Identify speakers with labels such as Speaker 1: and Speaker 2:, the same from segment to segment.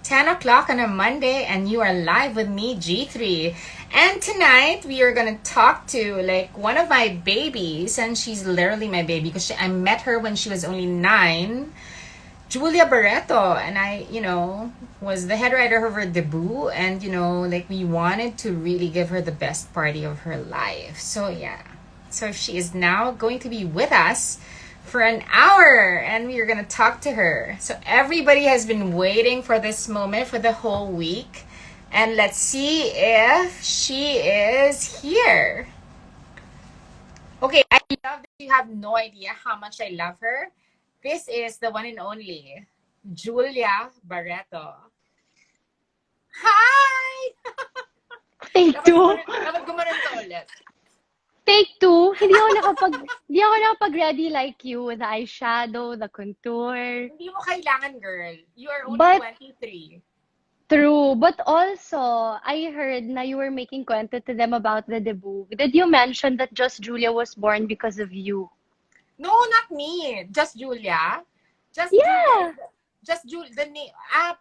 Speaker 1: 10 o'clock on a Monday, and you are live with me, G3. And tonight, we are going to talk to like one of my babies, and she's literally my baby because I met her when she was only 9. Julia Barretto, and I was the head writer of her debut, and like we wanted to really give her the best party of her life. So yeah, so she is now going to be with us for an hour, and we are gonna talk to her. So everybody has been waiting for this moment for the whole week, and let's see if she is here. Okay, I love that you have no idea how much I love her. This is the one and only Julia Barretto. Hi!
Speaker 2: Take
Speaker 1: Dapat
Speaker 2: two.
Speaker 1: gumanon, dapat gumanon ka ulit.
Speaker 2: Take two. Hindi ako nakapag-ready like you with the eyeshadow, the contour.
Speaker 1: Hindi mo kailangan, girl. You are only
Speaker 2: But
Speaker 1: 23.
Speaker 2: true. But also, I heard na you were making kwento to them about the debut. Did you mention that Just Julia was born because of you?
Speaker 1: No, not me. Just Julia. Just Julia is
Speaker 2: Yeah.
Speaker 1: Just Julia. The name,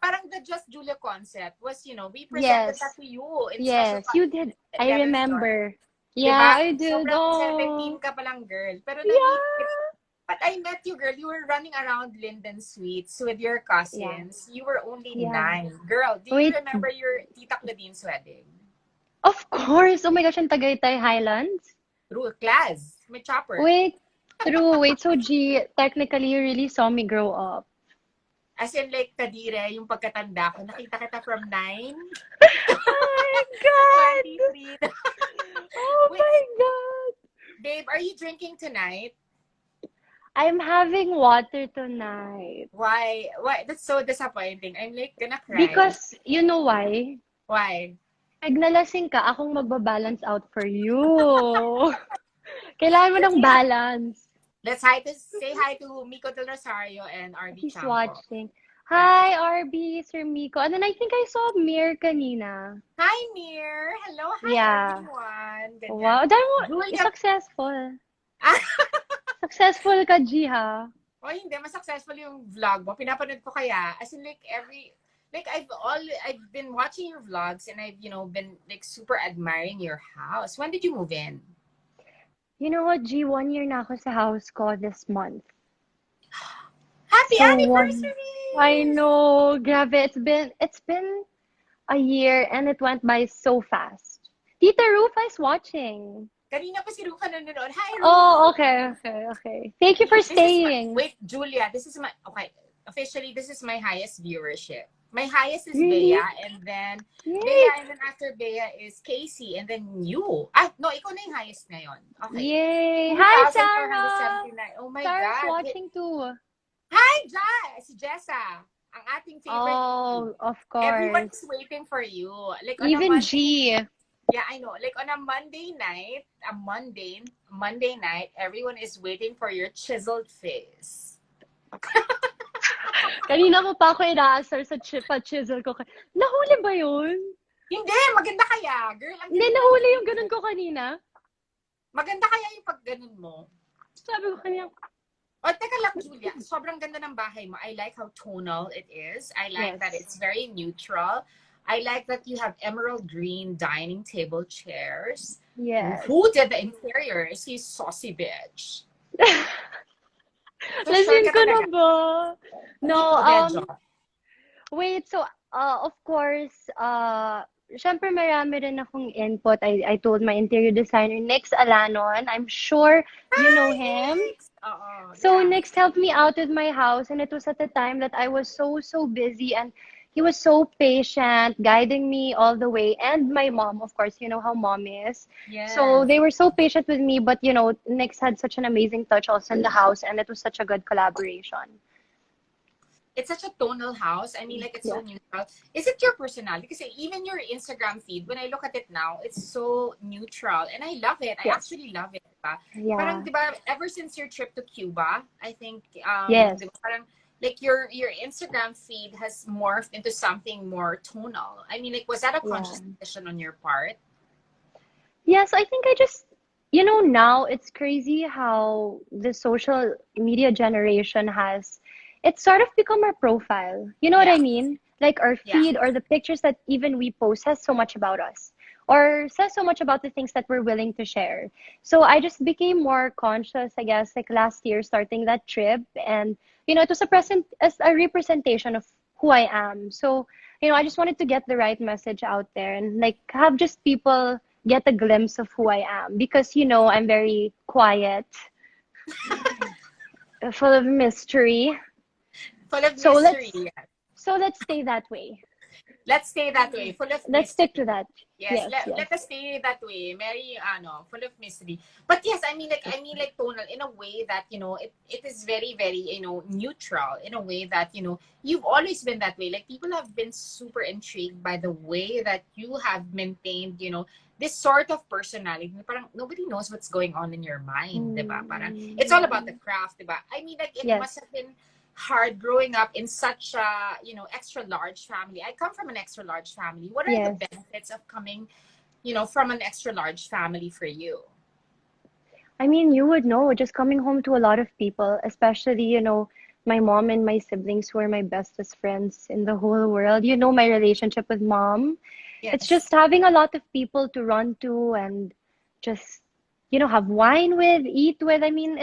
Speaker 1: parang the Just Julia concept was, we presented that
Speaker 2: Yes.
Speaker 1: to you in special
Speaker 2: Yes. You did. I
Speaker 1: 11 store.
Speaker 2: remember. Yeah,
Speaker 1: Diba?
Speaker 2: I did.
Speaker 1: Sobrang 17
Speaker 2: Oh.
Speaker 1: ka palang, girl. Pero
Speaker 2: Yeah.
Speaker 1: but I met you, girl. You were running around Linden Suites with your
Speaker 2: Yeah.
Speaker 1: cousins. You were only
Speaker 2: Yeah.
Speaker 1: 9. Girl, do you
Speaker 2: Wait.
Speaker 1: remember your Tita Claudine's wedding?
Speaker 2: Of course. Oh my gosh, in Tagaytay Highlands.
Speaker 1: Rule class. May chopper.
Speaker 2: Wait, true. Wait, so G, technically, you really saw me grow up.
Speaker 1: As in, like, kadire, yung pagkatanda ko, nakita kita from 9
Speaker 2: Oh
Speaker 1: to
Speaker 2: my God!
Speaker 1: 23.
Speaker 2: Oh
Speaker 1: Wait,
Speaker 2: my God!
Speaker 1: babe, are you drinking tonight?
Speaker 2: I'm having water tonight.
Speaker 1: Why? Why? That's so disappointing. I'm like gonna cry.
Speaker 2: Because, you know why?
Speaker 1: Why?
Speaker 2: Pag nalasing ka, akong magbabalance out for you. Kailangan mo
Speaker 1: Let's
Speaker 2: ng
Speaker 1: say,
Speaker 2: balance.
Speaker 1: say hi to Miko Del Rosario and RB
Speaker 2: He's
Speaker 1: Champo.
Speaker 2: watching.
Speaker 1: Yeah.
Speaker 2: Hi, RB, Sir Miko. And then I think I saw Mir kanina.
Speaker 1: Hi, Mir! Hello, hi,
Speaker 2: Yeah.
Speaker 1: everyone! Ganyan.
Speaker 2: Wow, dahil mo,
Speaker 1: Julia,
Speaker 2: successful.
Speaker 1: ah,
Speaker 2: Successful ka, G, ha?
Speaker 1: oh, hindi, mas successful yung vlog mo. Pinapanood ko kaya. As in, like, I've been watching your vlogs and I've, been, like, super admiring your house. When did you move in?
Speaker 2: You know what, G, 1 year na ako sa house ko this month.
Speaker 1: Happy
Speaker 2: So
Speaker 1: anniversary!
Speaker 2: I know, grabe, it's been a year and it went by so fast. Tita Rufa is watching.
Speaker 1: Kanina pa si Rufa nanonood. Hi, Rufa!
Speaker 2: Oh, okay. Thank you for staying.
Speaker 1: Wait, Julia, okay, officially, this is my highest viewership. My highest is Bea,
Speaker 2: Really?
Speaker 1: and then
Speaker 2: Yay!
Speaker 1: and then after Bea is Casey, and then you. No, ikaw na yung highest ngayon. Okay.
Speaker 2: Yay! Hi, Sarah!
Speaker 1: 2,479. Oh my
Speaker 2: Sarah's
Speaker 1: God.
Speaker 2: watching too.
Speaker 1: Hi, Si Jessa. Ang ating favorite.
Speaker 2: Oh, of
Speaker 1: Everyone
Speaker 2: course.
Speaker 1: is waiting for you. Like on a
Speaker 2: Even
Speaker 1: Monday.
Speaker 2: G.
Speaker 1: Yeah, I know. Like on a Monday night, Monday night, everyone is waiting for your chiseled face.
Speaker 2: Kanina mo pa ako inaasar sa pa-chisel ko. Nahuli ba yun?
Speaker 1: Hindi, maganda kaya. Girl, ang
Speaker 2: Hindi,
Speaker 1: ganda.
Speaker 2: nahuli yung ganun ko kanina.
Speaker 1: Maganda kaya yung pag ganun mo.
Speaker 2: Sabi ko kanina,
Speaker 1: O, teka lang, Julia. Sobrang ganda ng bahay mo. I like how tonal it is. I like that
Speaker 2: yes.
Speaker 1: it's very neutral. I like that you have emerald green dining table chairs.
Speaker 2: Yes.
Speaker 1: Who did the interiors? He's saucy bitch. So, sure
Speaker 2: Lasin
Speaker 1: ka
Speaker 2: ko na
Speaker 1: talaga.
Speaker 2: ba? No,
Speaker 1: Medyo.
Speaker 2: wait, so, of course, syempre marami rin akong input. I told my interior designer, Nix Alanon. I'm sure you know him.
Speaker 1: Thanks.
Speaker 2: So
Speaker 1: Yeah.
Speaker 2: Nix helped me out with my house, and it was at the time that I was so busy, and he was so patient, guiding me all the way. And my mom, of course, you know how mom is. So
Speaker 1: Yes.
Speaker 2: they were so patient with me, but Nix had such an amazing touch also in the house, and it was such a good collaboration.
Speaker 1: It's such a tonal house. I mean, like, it's so
Speaker 2: Yeah.
Speaker 1: neutral. Is it your personality? Because even your Instagram feed, when I look at it now, it's so neutral. And I love it. I
Speaker 2: Yes.
Speaker 1: actually love it. Diba? Parang,
Speaker 2: Yeah.
Speaker 1: diba, ever since your trip to Cuba, I think,
Speaker 2: Yes.
Speaker 1: diba, parang, like, your Instagram feed has morphed into something more tonal. I mean, like, was that a conscious
Speaker 2: Yeah.
Speaker 1: decision on your part?
Speaker 2: Yes, I think I just, now it's crazy how the social media generation has, it's sort of become our profile. You know what
Speaker 1: Yeah.
Speaker 2: I mean? Like our
Speaker 1: Yeah.
Speaker 2: feed or the pictures that even we post says so much about us or says so much about the things that we're willing to share. So I just became more conscious, I guess, like last year starting that trip, and it was a present as a representation of who I am. So, I just wanted to get the right message out there and like have just people get a glimpse of who I am because I'm very quiet, full of mystery.
Speaker 1: Full of
Speaker 2: So
Speaker 1: mystery.
Speaker 2: let's so let's stay that way.
Speaker 1: Let's stay that way, full of
Speaker 2: Let's stick to
Speaker 1: mystery.
Speaker 2: that.
Speaker 1: Yes,
Speaker 2: Yes,
Speaker 1: let
Speaker 2: yes.
Speaker 1: us stay that way. Very full of mystery. But yes, I mean like tonal in a way that, it is very, very, neutral in a way that, you've always been that way. Like people have been super intrigued by the way that you have maintained, this sort of personality. Parang nobody knows what's going on in your mind, 'di ba? Parang it's all about the
Speaker 2: Mm,
Speaker 1: craft, 'di ba? I mean, like it
Speaker 2: yes.
Speaker 1: must have been hard growing up in such a extra large family. I come from an extra large family. What are the
Speaker 2: Yes.
Speaker 1: benefits of coming from an extra large family for you?
Speaker 2: I mean, you would know just coming home to a lot of people, especially, my mom and my siblings who are my bestest friends in the whole world. You know my relationship with mom. It's
Speaker 1: Yes.
Speaker 2: just having a lot of people to run to and just, have wine with, eat with. I mean,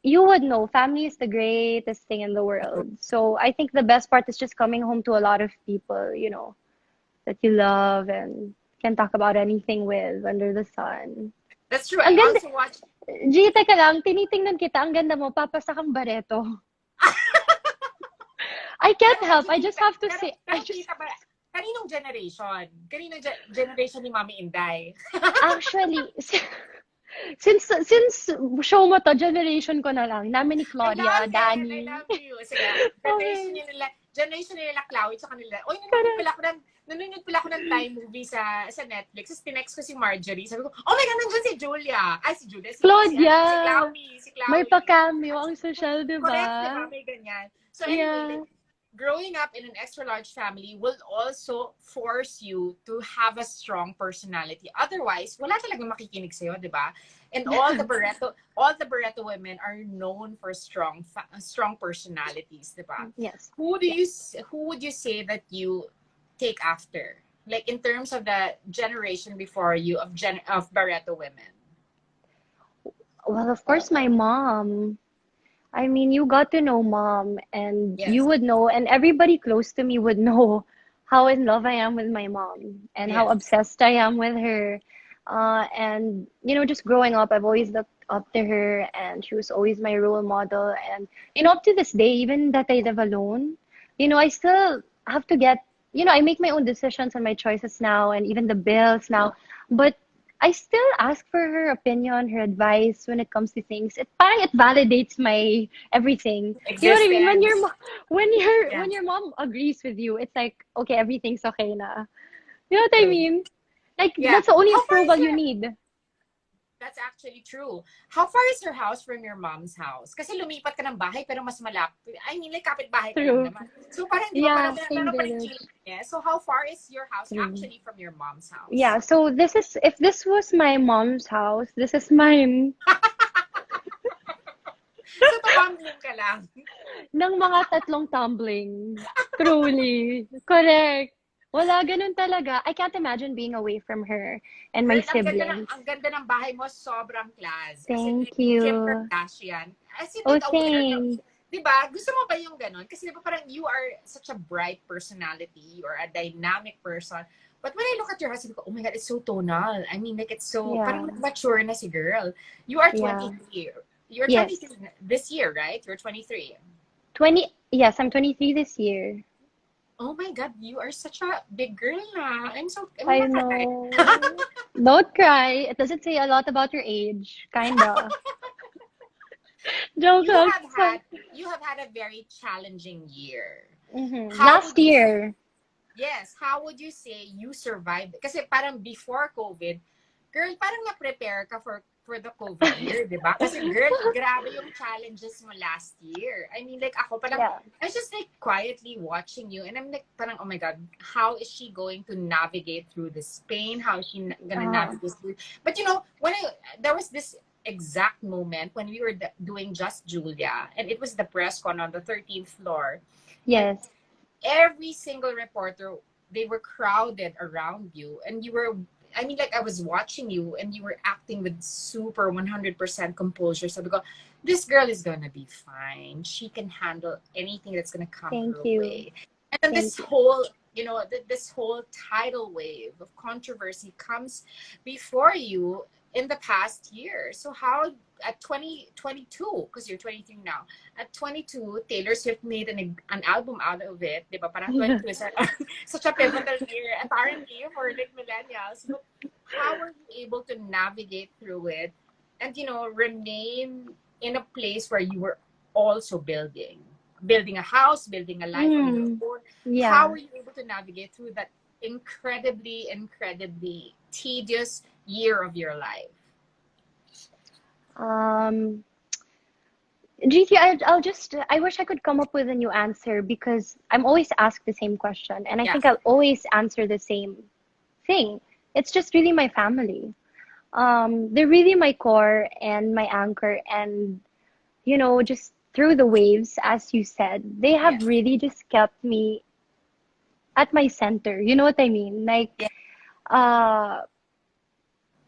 Speaker 2: you would know family is the greatest thing in the world. So I think the best part is just coming home to a lot of people, that you love and can talk about anything with under the sun.
Speaker 1: That's true.
Speaker 2: Ang
Speaker 1: I
Speaker 2: ganda.
Speaker 1: also watch.
Speaker 2: G, teka lang, tinitingnan kita. Ang ganda mo. Papasa kang Barretto. I can't
Speaker 1: Pero
Speaker 2: help.
Speaker 1: medyo
Speaker 2: I just
Speaker 1: kita,
Speaker 2: have to
Speaker 1: pero,
Speaker 2: say, I
Speaker 1: pero
Speaker 2: just,
Speaker 1: kita pa, kaninong generation? Kaninong generation ni Mami Inday?
Speaker 2: actually, since show mo to, generation ko na lang. Namin ni
Speaker 1: I
Speaker 2: Claudia,
Speaker 1: love it. I
Speaker 2: Danny.
Speaker 1: love you. Sige,
Speaker 2: Okay.
Speaker 1: generation nila Chloe sa kanila. Oy,
Speaker 2: Correct.
Speaker 1: nanonood pala ako ng Thai movie sa Netflix. Tapos tinext ko si Marjorie. Sabi ko, oh my God, nandyan si Julia. Ay, si Julia. Si
Speaker 2: Claudia.
Speaker 1: Chloe. Si
Speaker 2: May
Speaker 1: Chloe.
Speaker 2: pa-cameo ang social, di
Speaker 1: Correct, di ba?
Speaker 2: ba?
Speaker 1: May ganyan. So anyway,
Speaker 2: Yeah.
Speaker 1: like, growing up in an extra large family will also force you to have a strong personality. Otherwise, wala talagang makikinig sa'yo, di ba? And all the Barretto women are known for strong personalities, di ba?
Speaker 2: Yes.
Speaker 1: Who do you
Speaker 2: Yes.
Speaker 1: who would you say that you take after? Like in terms of the generation before you of Barretto women.
Speaker 2: Well, of course, my mom. I mean, you got to know mom, and you
Speaker 1: Yes.
Speaker 2: would know, and everybody close to me would know how in love I am with my mom and how
Speaker 1: Yes.
Speaker 2: obsessed I am with her. And, just growing up, I've always looked up to her, and she was always my role model. And, up to this day, even that I live alone, I still have to I make my own decisions and my choices now, and even the bills now. But I still ask for her opinion, her advice when it comes to things. It validates my everything. You know what I mean?
Speaker 1: Existence.
Speaker 2: When
Speaker 1: Yes.
Speaker 2: your mom agrees with you, it's like, okay, everything's okay na. You know what I
Speaker 1: True.
Speaker 2: mean? Like
Speaker 1: Yeah.
Speaker 2: that's the only
Speaker 1: How far
Speaker 2: approval
Speaker 1: is
Speaker 2: you
Speaker 1: your
Speaker 2: need.
Speaker 1: That's actually true. How far is your house from your mom's house? Kasi lumipat ka ng bahay pero mas malapit. I mean, like kapit-bahay ka lang
Speaker 2: True.
Speaker 1: naman. So parang, di ba,
Speaker 2: Yeah,
Speaker 1: parang
Speaker 2: same
Speaker 1: meron pa rin
Speaker 2: village.
Speaker 1: kilometer. So how far is your house
Speaker 2: True.
Speaker 1: actually from your mom's house?
Speaker 2: Yeah, so this is if this was my mom's house, this is mine.
Speaker 1: So tumambling ka lang.
Speaker 2: Ng mga tatlong tumbling. Truly. Correct. Wala, ganun talaga. I can't imagine being away from her and my
Speaker 1: Girl,
Speaker 2: siblings.
Speaker 1: ang ganda ng bahay mo, sobrang class. As in, like,
Speaker 2: Thank
Speaker 1: Kim
Speaker 2: you.
Speaker 1: Kardashian. As in,
Speaker 2: Oh,
Speaker 1: like, aware ka.
Speaker 2: thanks.
Speaker 1: Di ba? Gusto mo ba yung ganon? Kasi di ba parang you are such a bright personality. You are a dynamic person. But when I look at your house, I go, oh my God, it's so tonal. I mean, like, it's so,
Speaker 2: Yeah.
Speaker 1: parang mature na si girl. You are
Speaker 2: Yeah.
Speaker 1: 23. You're
Speaker 2: Yes.
Speaker 1: 23 this year, right? You're 23.
Speaker 2: 20, yes, I'm 23 this year.
Speaker 1: Oh my God, you are such a big girl na. I'm
Speaker 2: I
Speaker 1: gonna cry.
Speaker 2: know. Don't cry. It doesn't say a lot about your age. Kinda. Joke
Speaker 1: you
Speaker 2: lang.
Speaker 1: have had you have had a very challenging year. How
Speaker 2: Last
Speaker 1: would you
Speaker 2: year.
Speaker 1: Yes, how would you say you survived? Kasi parang before COVID, girl, parang na-prepare ka for the COVID year, di ba? Kasi girl, grabe yung challenges mo last year. I mean, like ako parang,
Speaker 2: Yeah.
Speaker 1: I was just like quietly watching you and I'm like parang, oh my God, how is she going to navigate through this pain? How is she gonna
Speaker 2: Uh,
Speaker 1: navigate through? But there was this exact moment when we were doing Just Julia and it was the press con on the 13th floor. And
Speaker 2: yes.
Speaker 1: every single reporter, they were crowded around you, and you were, I mean, like, I was watching you and you were acting with super 100% composure. So because this girl is gonna be fine, she can handle anything that's gonna come
Speaker 2: Thank
Speaker 1: her
Speaker 2: you.
Speaker 1: way. And then
Speaker 2: Thank
Speaker 1: this
Speaker 2: you.
Speaker 1: whole, this whole tidal wave of controversy comes before you in the past year. So how at 2022, because you're 23 now, at 22, Taylor Swift made an album out of it, di ba? Parang 22 is such a pivotal year, apparently, for like millennials. But how were you able to navigate through it and, remain in a place where you were also building a house, building a life on your
Speaker 2: Mm,
Speaker 1: own? How
Speaker 2: yeah.
Speaker 1: were you able to navigate through that incredibly, incredibly tedious year of your life?
Speaker 2: Um, GT, I wish I could come up with a new answer because I'm always asked the same question, and I
Speaker 1: Yeah,
Speaker 2: think I'll always answer the same thing. It's just really my family. They're really my core and my anchor, and just through the waves, as you said, they have
Speaker 1: yes,
Speaker 2: really just kept me at my center. You know what I mean? Like,
Speaker 1: yeah,
Speaker 2: uh,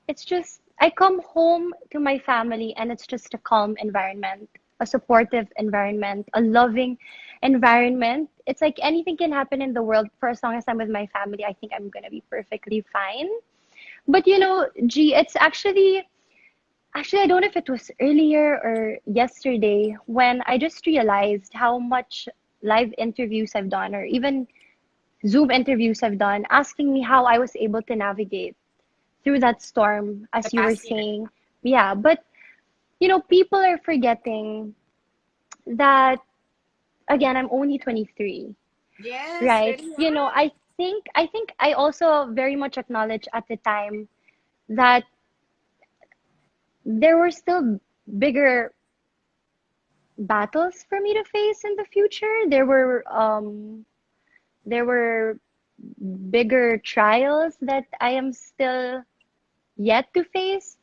Speaker 2: it's just I come home to my family and it's just a calm environment, a supportive environment, a loving environment. It's like anything can happen in the world for as long as I'm with my family, I think I'm gonna be perfectly fine. But G, it's actually I don't know if it was earlier or yesterday when I just realized how much live interviews I've done or even Zoom interviews I've done asking me how I was able to navigate through that storm,
Speaker 1: the
Speaker 2: as you were
Speaker 1: past year.
Speaker 2: saying. Yeah, but people are forgetting that again, I'm only 23,
Speaker 1: Yes,
Speaker 2: right?
Speaker 1: very young.
Speaker 2: I think I also very much acknowledge at the time that there were still bigger battles for me to face in the future. There were bigger trials that I am still yet to face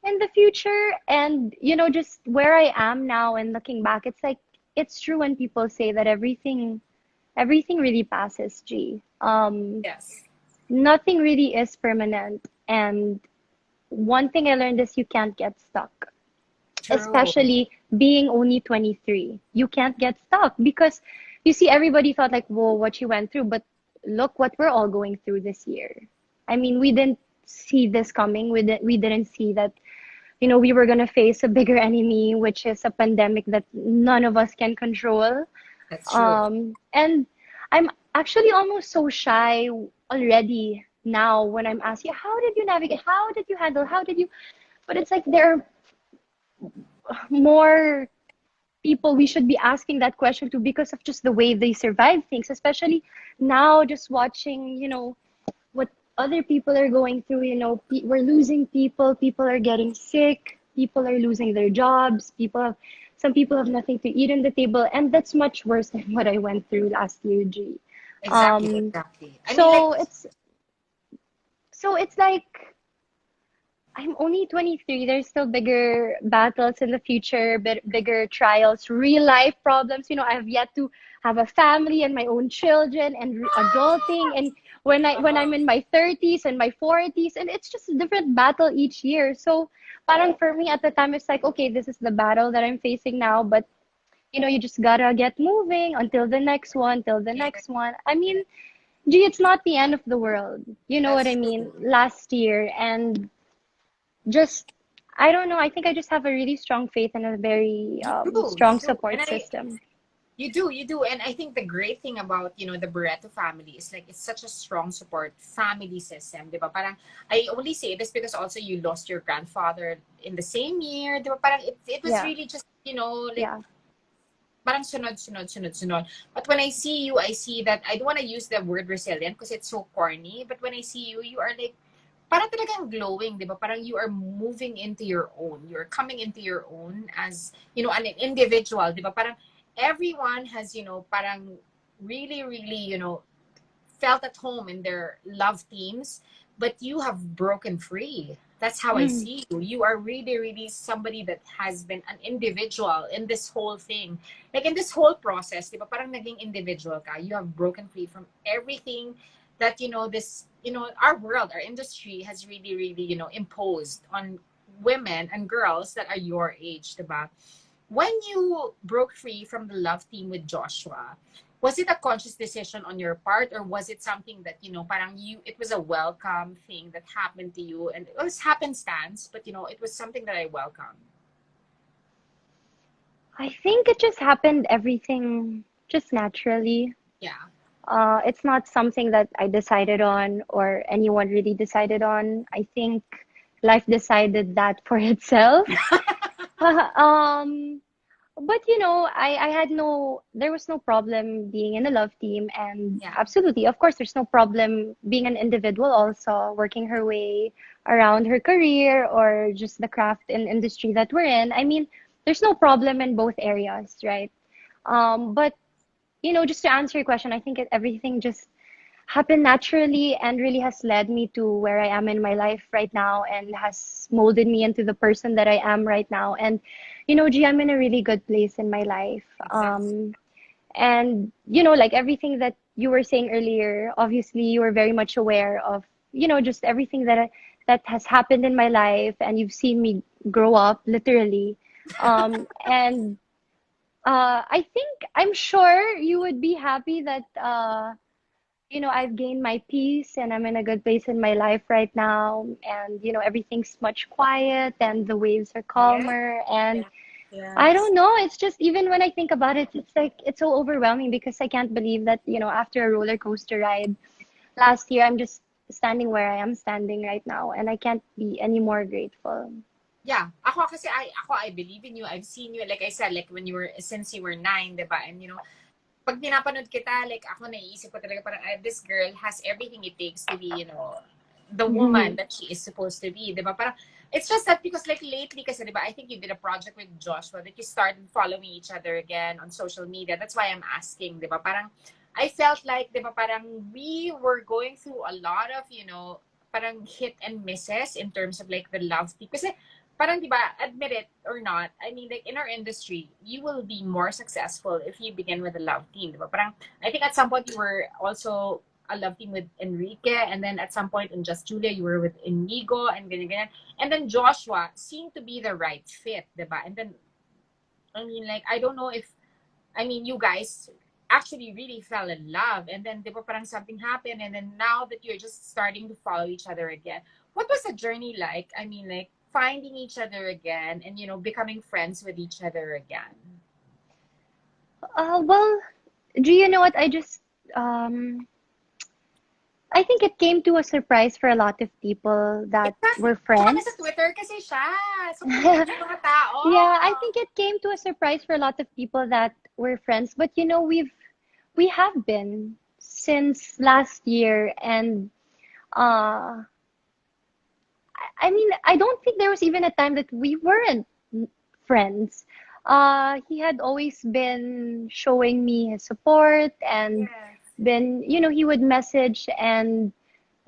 Speaker 2: in the future. And just where I am now and looking back, it's like it's true when people say that everything really passes, G.
Speaker 1: Yes,
Speaker 2: Nothing really is permanent. And one thing I learned is you can't get stuck,
Speaker 1: true.
Speaker 2: especially being only 23. You can't get stuck because you see, everybody thought like, whoa, what you went through, but look what we're all going through this year. I mean, we didn't see this coming. We didn't see that we were going to face a bigger enemy, which is a pandemic that none of us can control.
Speaker 1: That's true.
Speaker 2: And I'm actually almost so shy already now when I'm asked you, how did you navigate? How did you handle? How did you? But it's like there are more people we should be asking that question to because of just the way they survive things, especially now just watching, what other people are going through. We're losing people, people are getting sick, people are losing their jobs, some people have nothing to eat on the table, and that's much worse than what I went through last year, G.
Speaker 1: Exactly,
Speaker 2: Um,
Speaker 1: exactly. I mean, like,
Speaker 2: so it's like I'm only 23. There's still bigger battles in the future, bigger trials, real life problems. I have yet to have a family and my own children and adulting. And when I'm in my 30s and my 40s, and it's just a different battle each year. So, parang for me at the time, it's like, okay, this is the battle that I'm facing now, but you just gotta get moving until the next one, till the
Speaker 1: yeah,
Speaker 2: next one. I mean, gee, it's not the end of the world. You know what
Speaker 1: that's
Speaker 2: I
Speaker 1: true.
Speaker 2: mean? Last year, and just I don't know. I think I just have a really strong faith and a very
Speaker 1: You
Speaker 2: strong
Speaker 1: do, and
Speaker 2: support system.
Speaker 1: you do, and I think the great thing about the Barretto family is like it's such a strong support family system, di ba? Parang I only say this because also you lost your grandfather in the same year, di ba? Parang it was
Speaker 2: Yeah,
Speaker 1: really just like
Speaker 2: yeah.
Speaker 1: parang sunod, sunod, sunod, sunod. But when I see you, I see that I don't want to use the word resilient because it's so corny. But when I see you, you are like, parang talagang glowing, di ba? Parang you are moving into your own. You're coming into your own as, an individual, di ba? Parang everyone has, parang really, really, felt at home in their love teams, but you have broken free. That's how I
Speaker 2: Mm.
Speaker 1: see you. You are really, really somebody that has been an individual in this whole thing. Like in this whole process, di ba, parang naging individual ka. You have broken free from everything that, this, our world, our industry has really, really, imposed on women and girls that are your age, di ba? When you broke free from the love team with Joshua, was it a conscious decision on your part, or was it something that, parang it was a welcome thing that happened to you, and it was happenstance, but it was something that I welcome.
Speaker 2: I think it just happened everything just naturally.
Speaker 1: Yeah.
Speaker 2: It's not something that I decided on or anyone really decided on. I think life decided that for itself. um, but I had there was no problem being in a love team, and
Speaker 1: Yeah.
Speaker 2: absolutely, of course, there's no problem being an individual also, working her way around her career or just the craft and industry that we're in. I mean, there's no problem in both areas, right? But just to answer your question, I think everything just happened naturally and really has led me to where I am in my life right now and has molded me into the person that I am right now. And, G, I'm in a really good place in my life.
Speaker 1: Exactly.
Speaker 2: And, like everything that you were saying earlier, obviously you were very much aware of, just everything that has happened in my life, and you've seen me grow up literally. And I think I'm sure you would be happy that I've gained my peace and I'm in a good place in my life right now. And, everything's much quiet and the waves are
Speaker 1: Yes.
Speaker 2: calmer. And
Speaker 1: Yes.
Speaker 2: I
Speaker 1: Yes.
Speaker 2: don't know, it's just even when I think about it, it's like it's so overwhelming because I can't believe that, after a roller coaster ride last year, I'm just standing where I am standing right now. And I can't be any more grateful.
Speaker 1: Yeah. I believe in you. I've seen you, like I said, like when you were, since you were 9, diba? And pag pinapanood kita, like ako naiisip ko talaga parang this girl has everything it takes to be, the woman that she is supposed to be, 'di ba? Parang it's just that because like lately kasi 'di ba, I think you did a project with Joshua that you started following each other again on social media. That's why I'm asking, 'di ba? Parang I felt like, 'di ba, parang we were going through a lot of, parang hit and misses in terms of like the love team. Kasi parang, di ba, admit it or not, I mean, like, in our industry, you will be more successful if you begin with a love team, di ba? Parang, I think at some point you were also a love team with Enrique, and then at some point in Just Julia, you were with Inigo, and ganyan, ganyan. And then Joshua seemed to be the right fit, di ba? And then, I mean, like, I don't know if, I mean, you guys actually really fell in love, and then, di ba, parang something happened, and then now that you're just starting to follow each other again, what was the journey like? I mean, like, finding each other again and, becoming friends with each other again.
Speaker 2: Well, do you know what? Um, I think it came to a surprise for a lot of people that
Speaker 1: Exactly.
Speaker 2: were
Speaker 1: Tsaka nasa
Speaker 2: friends.
Speaker 1: Twitter kasi siya. So, curious yung mga tao.
Speaker 2: Yeah, I think it came to a surprise for a lot of people that we're friends. But we have been since last year, and uh, I mean, I don't think there was even a time that we weren't friends. He had always been showing me his support and
Speaker 1: Yes.
Speaker 2: he would message and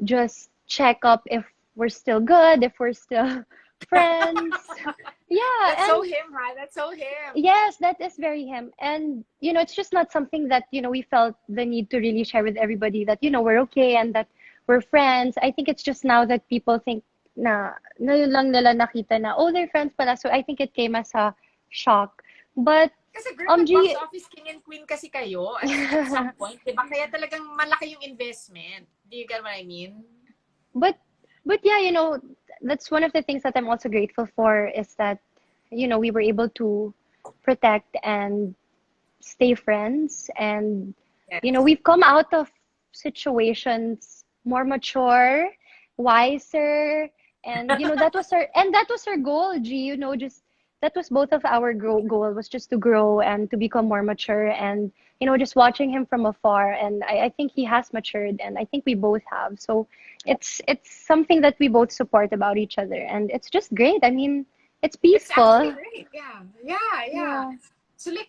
Speaker 2: just check up if we're still good, if we're still friends. Yeah,
Speaker 1: That's so
Speaker 2: and
Speaker 1: him, huh? That's so him.
Speaker 2: yes, that is very him. And it's just not something that, we felt the need to really share with everybody that, we're okay and that we're friends. I think it's just now that people think na ngayon lang nila nakita na, oh, they're friends pala. So I think it came as a shock. But
Speaker 1: Kasi girl, mag-box
Speaker 2: G
Speaker 1: office king and queen kasi kayo at some point, di ba? Kaya talagang malaki yung investment. Do you get what I mean?
Speaker 2: but yeah, that's one of the things that I'm also grateful for is that, we were able to protect and stay friends. And
Speaker 1: Yes.
Speaker 2: we've come out of situations more mature, wiser, and that was our goal, G. Just that was both of our goal was just to grow and to become more mature. And just watching him from afar, and I think he has matured, and I think we both have. So it's something that we both support about each other, and it's just great. I mean, it's
Speaker 1: It's actually
Speaker 2: peaceful.
Speaker 1: great. Yeah. Yeah, yeah.
Speaker 2: Yeah.
Speaker 1: So like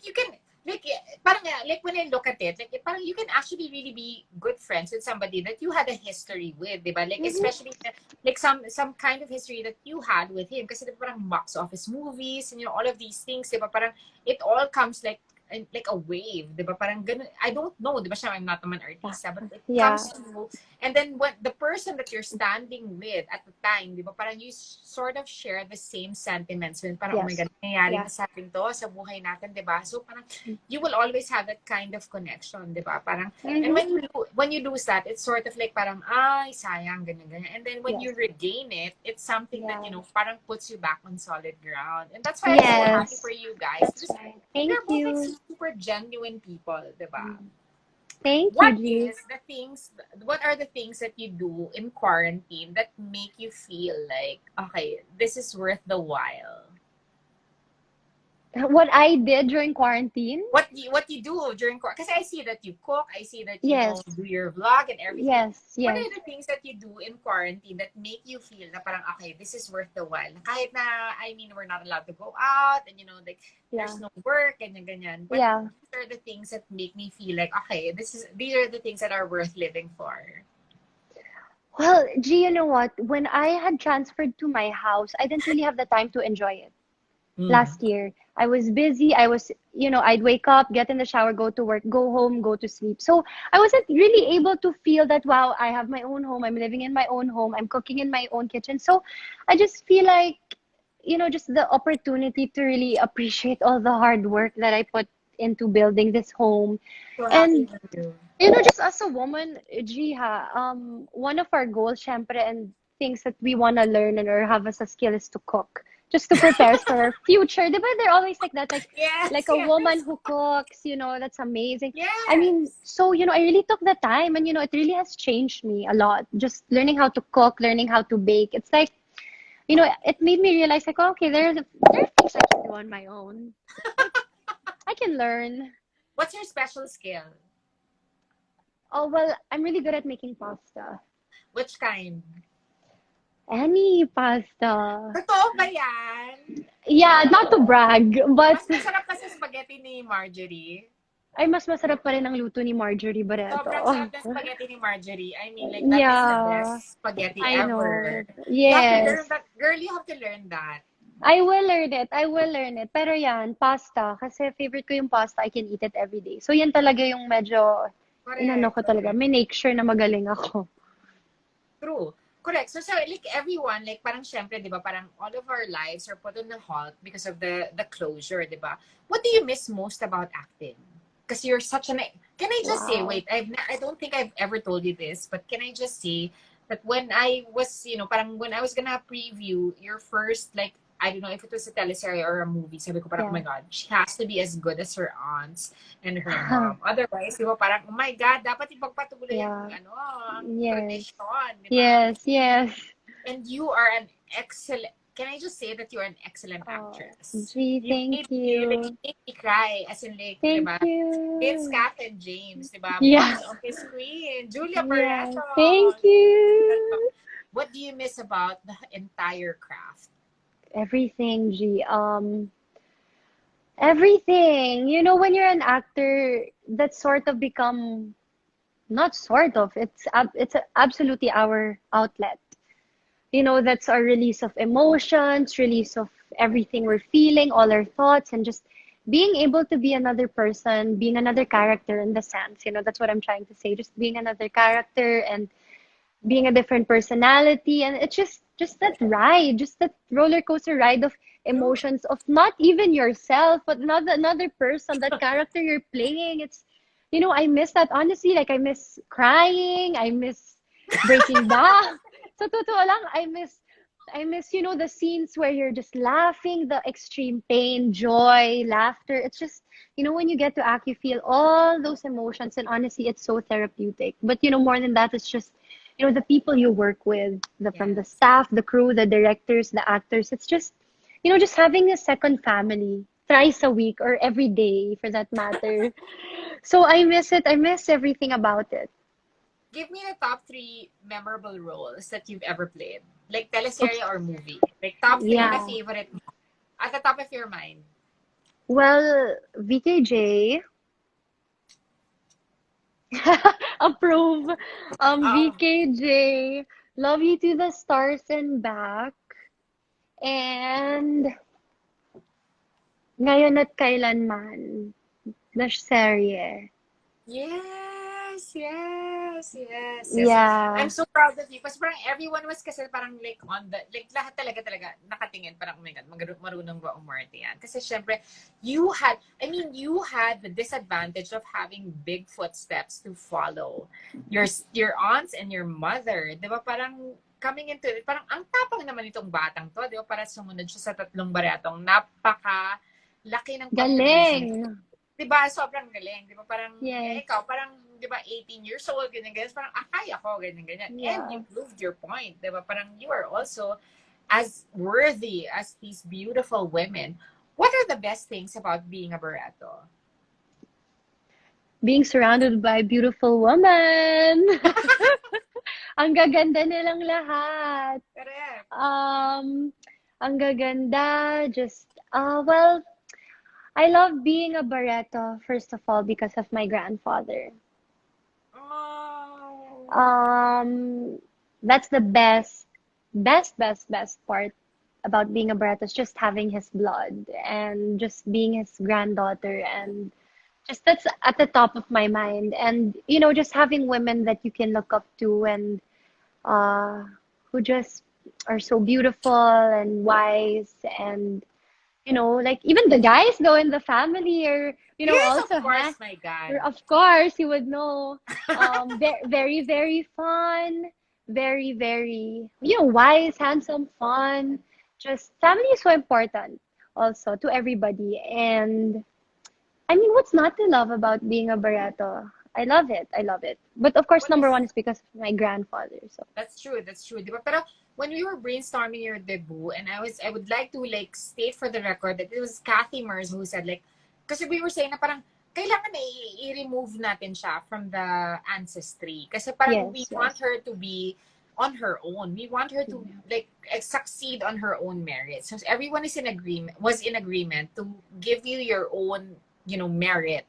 Speaker 1: like parang like when I look at it, like parang you can actually really be good friends with somebody that you had a history with, di ba? Like
Speaker 2: Mm-hmm.
Speaker 1: especially like some kind of history that you had with him, kasi di ba parang box office movies and all of these things, di ba? Parang it all comes like a wave, di ba? Parang ganun. I don't know, di ba? Siya, I'm not naman
Speaker 2: Yeah.
Speaker 1: artista, but it
Speaker 2: Yeah.
Speaker 1: comes to you. And then what the person that you're standing with at the time, di ba? Parang you sort of share the same sentiments. When parang, oh my
Speaker 2: Yes.
Speaker 1: God, nangyayari
Speaker 2: Yeah.
Speaker 1: na sa atin to, sa buhay natin, di ba? So parang you will always have that kind of connection, di ba? Parang, and
Speaker 2: Mm-hmm.
Speaker 1: when you lose that, it's sort of like parang, ay, sayang, ganyan, ganyan. And then when
Speaker 2: Yes.
Speaker 1: you regain it, it's something that,
Speaker 2: Yeah.
Speaker 1: parang puts you back on solid ground. And that's why I'm so happy for
Speaker 2: Yes.
Speaker 1: you guys.
Speaker 2: That's
Speaker 1: Just,
Speaker 2: right. Thank
Speaker 1: you're both like
Speaker 2: you.
Speaker 1: super genuine people, di ba?
Speaker 2: Mm. Thank you,
Speaker 1: What
Speaker 2: G.
Speaker 1: is the things, what are the things that you do in quarantine that make you feel like, okay, this is worth the while?
Speaker 2: What I did during quarantine?
Speaker 1: What you do during because I see that you cook, I see that
Speaker 2: Yes.
Speaker 1: do your vlog and everything.
Speaker 2: Yes.
Speaker 1: What
Speaker 2: Yes.
Speaker 1: are the things that you do in quarantine that make you feel na parang okay, this is worth the while? Kahit na I mean we're not allowed to go out and like
Speaker 2: Yeah.
Speaker 1: there's no work ganyan ganyan. But
Speaker 2: Yeah.
Speaker 1: these are the things that make me feel like okay, these are the things that are worth living for.
Speaker 2: Well, G, you know what? When I had transferred to my house, I didn't really have the time to enjoy it.
Speaker 1: Mm.
Speaker 2: Last year, I was busy. I'd wake up, get in the shower, go to work, go home, go to sleep. So I wasn't really able to feel that, wow, I have my own home. I'm living in my own home. I'm cooking in my own kitchen. So I just feel like, just the opportunity to really appreciate all the hard work that I put into building this home.
Speaker 1: So happy
Speaker 2: And
Speaker 1: for you.
Speaker 2: just as a woman, Jiha, one of our goals, syempre, and things that we want to learn and or have as a skill is to cook, just to prepare us for our future. Diba? They're always like that,
Speaker 1: Yes,
Speaker 2: like a woman
Speaker 1: yes,
Speaker 2: who cooks, that's amazing. I mean,
Speaker 1: yes.
Speaker 2: so, I really took the time and, it really has changed me a lot. Just learning how to cook, learning how to bake. It's like, it made me realize like, oh, okay, there are things I can do on my own. Like, I can learn.
Speaker 1: What's your special skill?
Speaker 2: Oh, well, I'm really good at making pasta.
Speaker 1: Which kind?
Speaker 2: Any pasta.
Speaker 1: Totoo ba yan?
Speaker 2: Yeah, not to brag, but
Speaker 1: Mas masarap pa sa spaghetti ni Marjorie.
Speaker 2: ay mas masarap pa rin ang luto ni Marjorie Barretto.
Speaker 1: Sobrang sarap ng spaghetti ni Marjorie. I mean, like, that is the
Speaker 2: Yeah,
Speaker 1: best spaghetti
Speaker 2: I
Speaker 1: ever.
Speaker 2: know.
Speaker 1: You have to learn
Speaker 2: Yes.
Speaker 1: that. Girl, you have to learn that.
Speaker 2: I will learn it. I will learn it. Pero yan, pasta. Kasi favorite ko yung pasta. I can eat it every day. So yan talaga yung medyo, inano
Speaker 1: Correct,
Speaker 2: ko talaga.
Speaker 1: correct.
Speaker 2: May make sure na magaling ako.
Speaker 1: True. Correct. So, like, everyone, like, parang syempre, di ba, parang all of our lives are put on a halt because of the closure, di ba? What do you miss most about acting? Because you're such an... Can I just say,
Speaker 2: Wow.
Speaker 1: wait, I don't think I've ever told you this, but can I just say that when I was, parang when I was gonna preview your first, like, I don't know if it was a teleserye or a movie, sabi ko parang, oh
Speaker 2: Yeah.
Speaker 1: my God, she has to be as good as her aunts and her mom. Otherwise, di ba, parang, oh my God, dapat ipagpatuloy ang,
Speaker 2: Yeah.
Speaker 1: ang
Speaker 2: Yes.
Speaker 1: tradisyon, di ba?
Speaker 2: Yes. Yes.
Speaker 1: And you are an excellent, can I just say that you're an excellent
Speaker 2: Oh,
Speaker 1: actress?
Speaker 2: gee, thank
Speaker 1: You
Speaker 2: you.
Speaker 1: made me cry, as in like, di
Speaker 2: Thank
Speaker 1: ba? Vince,
Speaker 2: you.
Speaker 1: Kath, and James, di ba?
Speaker 2: Yeah.
Speaker 1: Box office queen, Julia
Speaker 2: Yeah.
Speaker 1: Barretto.
Speaker 2: Thank you.
Speaker 1: What do you miss about the entire craft?
Speaker 2: Everything, G. Everything. When you're an actor, that sort of become not sort of. It's absolutely our outlet. That's our release of emotions, release of everything we're feeling, all our thoughts, and just being able to be another person, being another character in the sense. That's what I'm trying to say. Just being another character and being a different personality, and it's just that ride, just that roller coaster ride of
Speaker 1: True.
Speaker 2: emotions of not even yourself, but another person, that character you're playing. It's I miss that, honestly. Like, I miss crying, I miss breaking down. So totoo lang, I miss the scenes where you're just laughing, the extreme pain, joy, laughter. It's just when you get to act, you feel all those emotions, and honestly, it's so therapeutic. But more than that, it's just the people you work with, from the
Speaker 1: Yes.
Speaker 2: staff, the crew, the directors, the actors. It's just just having a second family thrice a week or every day for that matter. So I miss it. I miss everything about it.
Speaker 1: Give me the top three memorable roles that you've ever played. Like teleserye
Speaker 2: Okay.
Speaker 1: or movie. Like top three na
Speaker 2: Yeah.
Speaker 1: favorite mo. At the top of your mind.
Speaker 2: Well, VKJ, approve.
Speaker 1: Um,
Speaker 2: VKJ, love you to the stars and back. And ngayon at kailanman, na serye.
Speaker 1: yes. I'm
Speaker 2: Yeah.
Speaker 1: so proud of you. Kasi parang everyone was kasi parang like on the, like lahat talaga nakatingin. Parang, oh my God, marunong ba umarte yan? Kasi syempre, you had the disadvantage of having big footsteps to follow. Your aunts and your mother, di ba parang coming into it, parang ang tapang naman itong batang to, di ba? Para sumunod siya sa tatlong baretong napaka laki ng contribution.
Speaker 2: Galing.
Speaker 1: 'Di ba, sobrang galing, 'di ba? Parang,
Speaker 2: Yes.
Speaker 1: ikaw, parang, 'di ba, 18 years old, ganyan, ganyan. Parang, kaya ko, ganyan, ganyan. And
Speaker 2: Yeah.
Speaker 1: you proved your point, 'di ba? Parang, you are also as worthy as these beautiful women. What are the best things about being a Barretto?
Speaker 2: Being surrounded by beautiful women. Ang gaganda nilang lahat.
Speaker 1: Correct.
Speaker 2: Um, ang gaganda, just, well, I love being a Barreto, first of all, because of my grandfather.
Speaker 1: Oh.
Speaker 2: Um, that's the best part about being a Barreto is just having his blood and just being his granddaughter and just that's at the top of my mind. And, just having women that you can look up to and uh, who just are so beautiful and wise and like even the guys though in the family are
Speaker 1: Yes, of
Speaker 2: also
Speaker 1: course, my God.
Speaker 2: of course you would know, very very fun, very very wise, handsome, fun. Just family is so important also to everybody. And I mean, what's not to love about being a Barreto? I love it. I love it. But of course,
Speaker 1: What
Speaker 2: number
Speaker 1: is
Speaker 2: one is because of my grandfather. So
Speaker 1: That's true. That's true. Di ba? Pero when we were brainstorming your debut, and I would like to like state for the record that it was Kathy Mers who said like, kasi we were saying na parang kailangan na i-remove natin siya from the ancestry. Kasi parang we
Speaker 2: yes,
Speaker 1: want
Speaker 2: yes.
Speaker 1: her to be on her own. We want her to
Speaker 2: Yeah.
Speaker 1: like succeed on her own merits. So everyone was in agreement to give you your own, merit.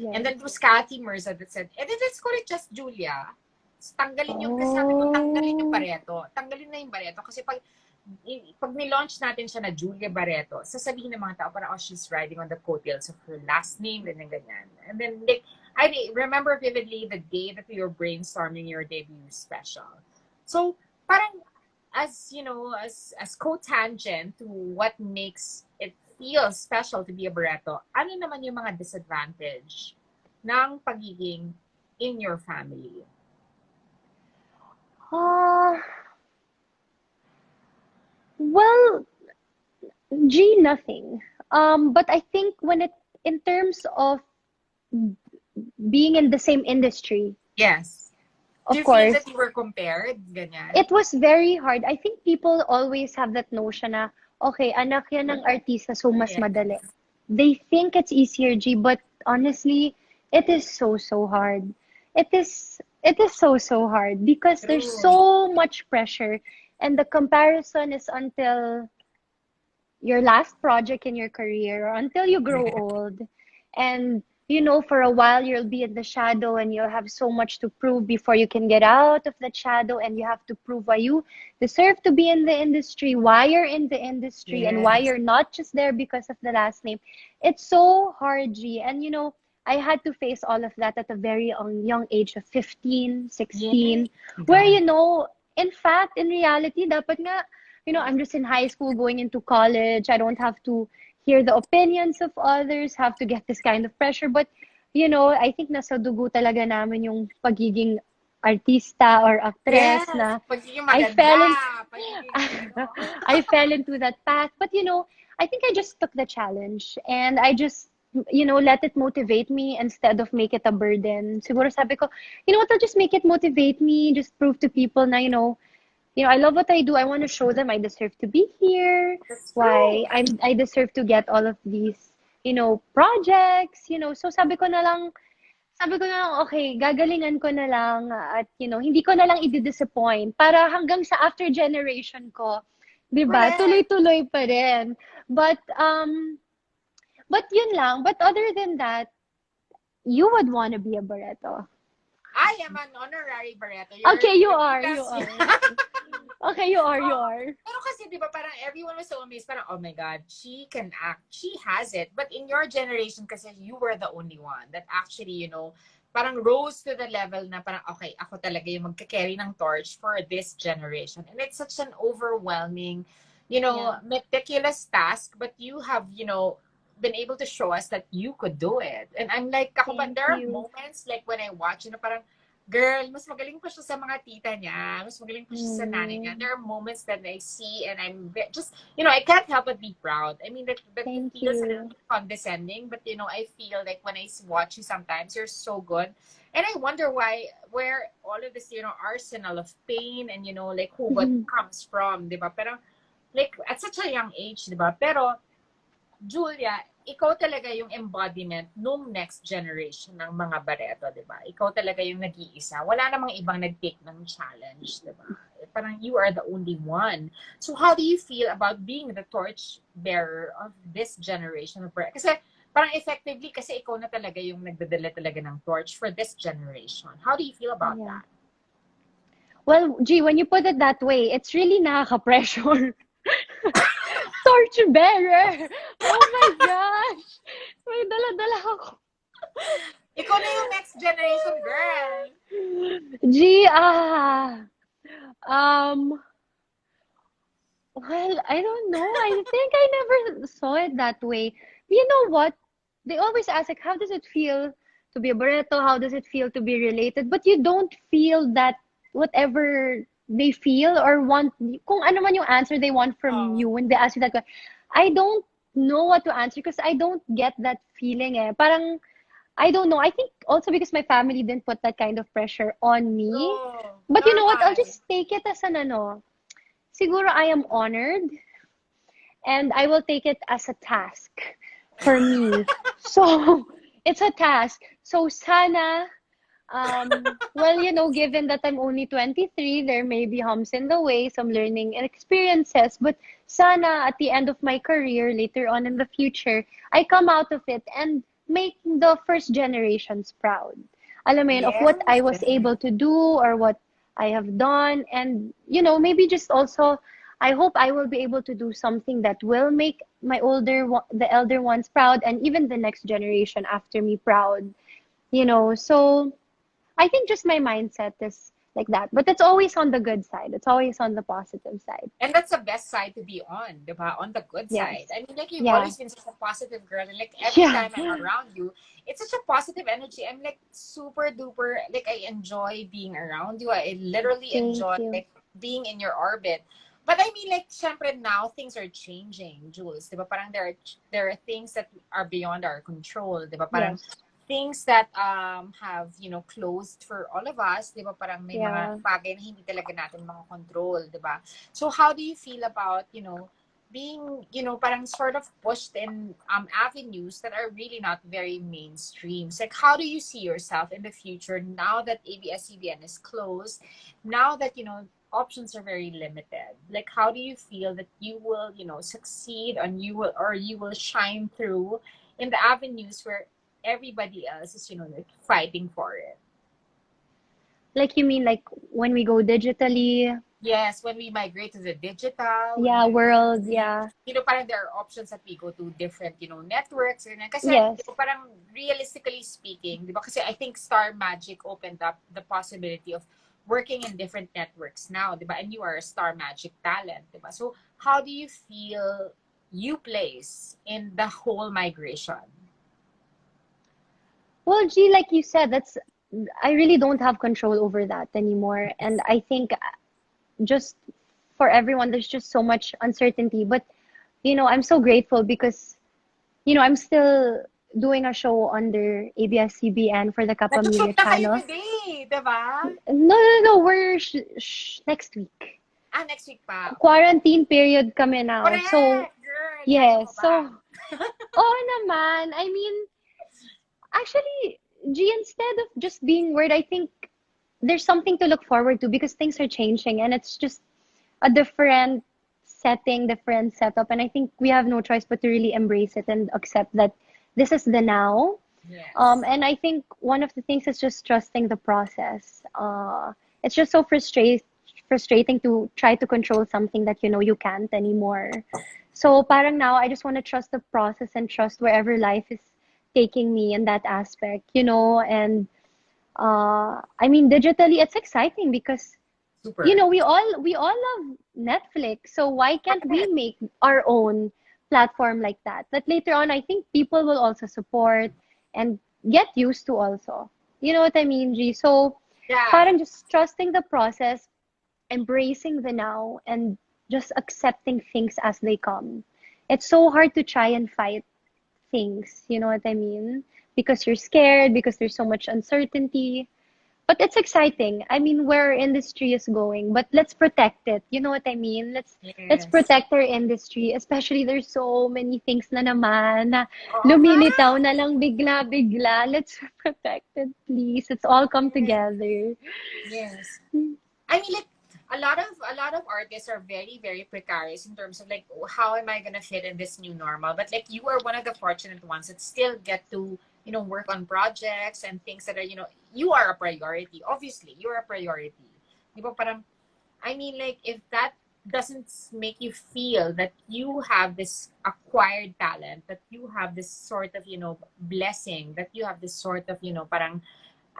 Speaker 1: And
Speaker 2: Yes.
Speaker 1: then it was Kathy Mirza that said, then let's call it just Julia. Tanggalin yung, kasi sabi ko, tanggalin yung
Speaker 2: Oh,
Speaker 1: Barretto. Tanggalin na yung Barretto. Kasi pag nilaunch natin siya na Julia Barretto, sasabihin ng mga tao, parang, oh, she's riding on the coattails of her last name, ganyan, ganyan. And then, like, I remember vividly the day that we were brainstorming your debut special. So, parang, as co-tangent to what makes it feel special to be a Barretto, ano naman yung mga disadvantage ng pagiging in your family?
Speaker 2: uh, well, G, nothing. But I think in terms of being in the same industry,
Speaker 1: Yes. Do
Speaker 2: of
Speaker 1: you feel that
Speaker 2: course,
Speaker 1: you were compared? Ganyan?
Speaker 2: it was very hard. I think people always have that notion na, okay, anak yan ng artista, so mas
Speaker 1: Yes.
Speaker 2: madali. They think it's easier, G, but honestly, it is so, so hard. It is so, so hard because there's
Speaker 1: True.
Speaker 2: so much pressure, and the comparison is until your last project in your career or until you grow
Speaker 1: Correct.
Speaker 2: old. And for a while you'll be in the shadow and you'll have so much to prove before you can get out of that shadow, and you have to prove why you deserve to be in the industry, why you're in the industry, and why
Speaker 1: Yes.
Speaker 2: you're not just there because of the last name. It's so hard, G. And I had to face all of that at a very young age of 15,
Speaker 1: Yes.
Speaker 2: 16, where
Speaker 1: God.
Speaker 2: in fact, in reality, dapat nga I'm just in high school going into college. I don't have to hear the opinions of others, have to get this kind of pressure. But, I think nasa dugo talaga namin yung pagiging artista or actress
Speaker 1: Yes.
Speaker 2: na
Speaker 1: Pagiging
Speaker 2: I
Speaker 1: maganda.
Speaker 2: fell in
Speaker 1: Pagiging.
Speaker 2: I fell into that path. But, I think I just took the challenge and I just let it motivate me instead of make it a burden. Siguro sabi ko, you know what, I'll just make it motivate me, just prove to people na, I love what I do. I want to show them I deserve to be here.
Speaker 1: That's
Speaker 2: Why
Speaker 1: true.
Speaker 2: I deserve to get all of these, projects. So sabi ko na lang, okay, gagalingan ko na lang at hindi ko na lang i-disappoint para hanggang sa after generation ko, 'di ba?
Speaker 1: Correct.
Speaker 2: Tuloy-tuloy pa rin. But But yun lang. But other than that, you would want to be a Barretto.
Speaker 1: I am an honorary Barreto.
Speaker 2: Okay, you
Speaker 1: You're
Speaker 2: are. You
Speaker 1: because
Speaker 2: are. Okay, you are. You
Speaker 1: oh,
Speaker 2: are.
Speaker 1: pero kasi 'di ba parang everyone was so amazed parang oh my god, she can act. She has it. But in your generation kasi you were the only one that actually, parang rose to the level na parang okay, ako talaga yung magka-carry ng torch for this generation. And it's such an overwhelming,
Speaker 2: Yeah.
Speaker 1: meticulous task, but you have, been able to show us that you could do it. And I'm like, ako pa,
Speaker 2: Thank
Speaker 1: there are
Speaker 2: you.
Speaker 1: moments like when I watch, parang girl, mas magaling pa siya sa mga tita niya. Mas magaling pa siya sa nanay niya.
Speaker 2: Mm,
Speaker 1: There are moments that I see and just, I can't help but be proud. I mean, that it
Speaker 2: thank
Speaker 1: feels a little
Speaker 2: you.
Speaker 1: bit condescending, but, I feel like when I watch you sometimes, you're so good. And I wonder where all of this, arsenal of pain and, like what comes from, di ba? Pero, like, at such a young age, di ba? Pero, Julia, ikaw talaga yung embodiment nung next generation ng mga Barreto, di ba? Ikaw talaga yung nag-iisa. Wala namang ibang nag-take ng challenge, di ba? Parang you are the only one. So how do you feel about being the torch bearer of this generation of Barreto? Kasi parang effectively, kasi ikaw na talaga yung nagdadala talaga ng torch for this generation. How do you feel about
Speaker 2: Yeah.
Speaker 1: that?
Speaker 2: Well, gee, when you put it that way, it's really nakaka-pressure. Torchbearer! Oh my gosh! May dala-dala ako.
Speaker 1: Ikaw na yung next generation girl.
Speaker 2: Gee, um, well, I don't know. I think I never saw it that way. You know what? They always ask, like, how does it feel to be a Barreto? How does it feel to be related? But you don't feel that whatever they feel or want, kung ano man yung answer they want from
Speaker 1: Oh.
Speaker 2: you when they ask you that question. I don't know what to answer because I don't get that feeling eh. Parang, I don't know. I think also because my family didn't put that kind of pressure on me.
Speaker 1: True.
Speaker 2: But you know what? I'll
Speaker 1: Normal.
Speaker 2: just take it as an ano. Siguro I am honored and I will take it as a task for me. So, it's a task. So, sana, well, given that I'm only 23, there may be humps in the way, some learning and experiences, but sana at the end of my career, later on in the future, I come out of it and make the first generations proud. Alam mo yun, of what I
Speaker 1: Yes,
Speaker 2: was able to do or what I have done. And, maybe just also, I hope I will be able to do something that will make the elder ones proud and even the next generation after me proud. So I think just my mindset is like that. But it's always on the good side. It's always on the positive side.
Speaker 1: and that's the best side to be on, diba? On the good side.
Speaker 2: Yes.
Speaker 1: I mean, like, you've
Speaker 2: Yeah.
Speaker 1: always been such a positive girl. And, like, every
Speaker 2: Yeah.
Speaker 1: time I'm around you, it's such a positive energy. I'm, like, super duper, like, I enjoy being around you. I literally
Speaker 2: Thank
Speaker 1: enjoy,
Speaker 2: you.
Speaker 1: like, being in your orbit. But I mean, like, syempre now things are changing, Jules. Diba? Parang there are things that are beyond our control. Diba? Parang
Speaker 2: Yes.
Speaker 1: things that have closed for all of us, 'di ba? Parang may mga
Speaker 2: Yeah.
Speaker 1: bagay na hindi talaga natin control, 'di ba? So how do you feel about, being, parang sort of pushed in avenues that are really not very mainstream? So, like, how do you see yourself in the future now that ABS-CBN is closed, now that, options are very limited? Like, how do you feel that you will, succeed and you will shine through in the avenues where everybody else is, like, fighting for it?
Speaker 2: Like you mean like when we go digitally?
Speaker 1: Yes, when we migrate to the digital, when
Speaker 2: Yeah,
Speaker 1: we
Speaker 2: world. Yeah.
Speaker 1: parang there are options that we go to different, networks. And kasi,
Speaker 2: Yes.
Speaker 1: parang realistically speaking, di ba? Kasi I think Star Magic opened up the possibility of working in different networks now, di ba? And you are a Star Magic talent, di ba? So, how do you feel you place in the whole migration?
Speaker 2: Well, gee, like you said, I really don't have control over that anymore. And I think just for everyone, there's just so much uncertainty. But, I'm so grateful because, I'm still doing a show under ABS-CBN for the
Speaker 1: Nag-shoot
Speaker 2: Kapamilya
Speaker 1: na kayo
Speaker 2: channel.
Speaker 1: today, di ba?
Speaker 2: No, no, no, we're next week.
Speaker 1: Next week pa.
Speaker 2: Quarantine period kami now. So,
Speaker 1: Correct, girl. Kaya mo
Speaker 2: yes.
Speaker 1: ba?
Speaker 2: So, oh naman. I mean, actually, G, instead of just being worried, I think there's something to look forward to because things are changing and it's just a different setting, different setup, and I think we have no choice but to really embrace it and accept that this is the now.
Speaker 1: Yes.
Speaker 2: And I think one of the things is just trusting the process. It's just so frustrating to try to control something that you know you can't anymore. So parang now I just want to trust the process and trust wherever life is taking me in that aspect, and I mean digitally it's exciting because
Speaker 1: Super.
Speaker 2: we all love Netflix. So why can't we
Speaker 1: Correct.
Speaker 2: make our own platform like that? But later on, I think people will also support and get used to also. You know what I mean, G? So
Speaker 1: Yeah.
Speaker 2: parang just trusting the process, embracing the now, and just accepting things as they come. It's so hard to try and fight things, you know what I mean? Because you're scared, because there's so much uncertainty. But it's exciting. I mean, where our industry is going, but let's protect it. You know what I mean? Let's
Speaker 1: Yes.
Speaker 2: protect our industry, especially there's so many things na naman na
Speaker 1: Oo nga.
Speaker 2: lumilitaw na lang bigla-bigla. Let's protect it, please. It's all come
Speaker 1: Yes.
Speaker 2: together.
Speaker 1: Yes. I mean, like a lot of artists are very very precarious in terms of like, oh, how am I gonna fit in this new normal? But like you are one of the fortunate ones that still get to work on projects and things that are you are a priority. Obviously, you're a priority. Di ba parang I mean, like, if that doesn't make you feel that you have this acquired talent, that you have this sort of, blessing, that you have this sort of, parang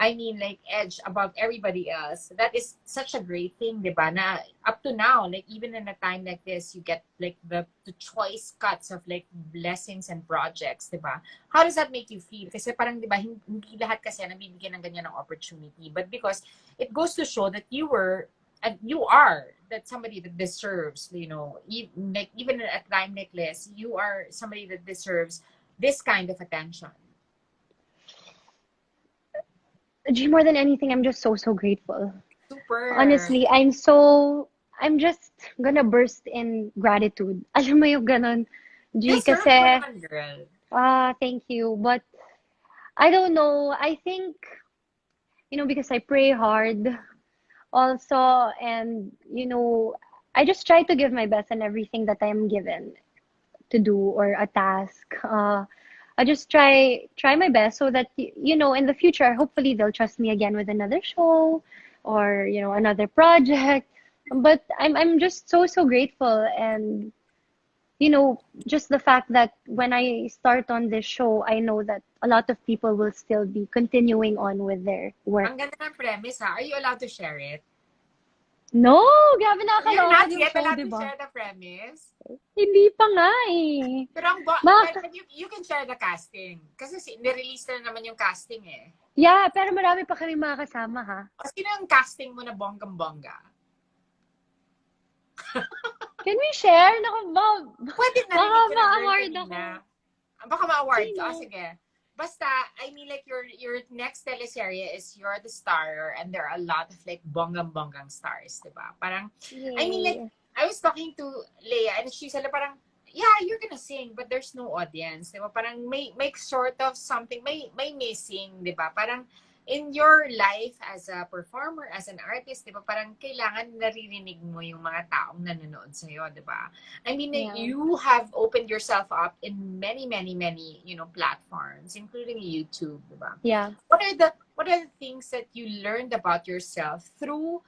Speaker 1: I mean, like, edge above everybody else. That is such a great thing, di ba? Na up to now, like, even in a time like this, you get, like, the choice cuts of, like, blessings and projects, di ba? How does that make you feel? Kasi parang, di ba, hindi lahat kasi nabibigyan ng ganyan ng opportunity. But because it goes to show that and you are that somebody that deserves, like, even at a time like this, you are somebody that deserves this kind of attention.
Speaker 2: G, more than anything, I'm just so, so grateful.
Speaker 1: Super.
Speaker 2: Honestly, I'm just gonna burst in gratitude. Alam mo yung ganon, G,
Speaker 1: Deserve mo
Speaker 2: kasi,
Speaker 1: naman, girl.
Speaker 2: thank you. But I don't know. I think, because I pray hard also, and, I just try to give my best in everything that I'm given to do or a task. I just try my best so that in the future, hopefully they'll trust me again with another show or another project. But I'm just so so grateful, and just the fact that when I start on this show, I know that a lot of people will still be continuing on with their work.
Speaker 1: Ang ganda ng premise, ha? Are you allowed to share it?
Speaker 2: No, grabe
Speaker 1: You're
Speaker 2: nakakaloka
Speaker 1: not
Speaker 2: yung
Speaker 1: yet
Speaker 2: show,
Speaker 1: allowed
Speaker 2: di
Speaker 1: to
Speaker 2: ba?
Speaker 1: share the premise.
Speaker 2: Hindi pa nga eh.
Speaker 1: Pero but you can share the casting. Kasi nirelease na naman yung casting eh.
Speaker 2: Yeah, pero marami pa kami mga kasama ha.
Speaker 1: O sino yung casting mo na bonggang-bongga?
Speaker 2: Can we share? Naku,
Speaker 1: Pwede
Speaker 2: baka
Speaker 1: narinig ko ng girl
Speaker 2: ma-award ako.
Speaker 1: kanina. Baka ma-award ka. O
Speaker 2: Sino?
Speaker 1: sige. Basta, I mean, like, your next teleserye is You're the Star and there are a lot of, like, bonggang-bonggang stars, diba? Parang, I mean, like,
Speaker 2: Yay.
Speaker 1: I was talking to Leia and she said, parang, yeah, you're gonna sing, but there's no audience, diba? Parang may sort of something, may missing, diba? Parang, in your life as a performer, as an artist, diba? Parang kailangan naririnig mo yung mga taong nanonood sa'yo, diba? I mean, like,
Speaker 2: Yeah.
Speaker 1: you have opened yourself up in many, many, many, platforms, including YouTube, diba?
Speaker 2: Yeah.
Speaker 1: What are the things that you learned about yourself through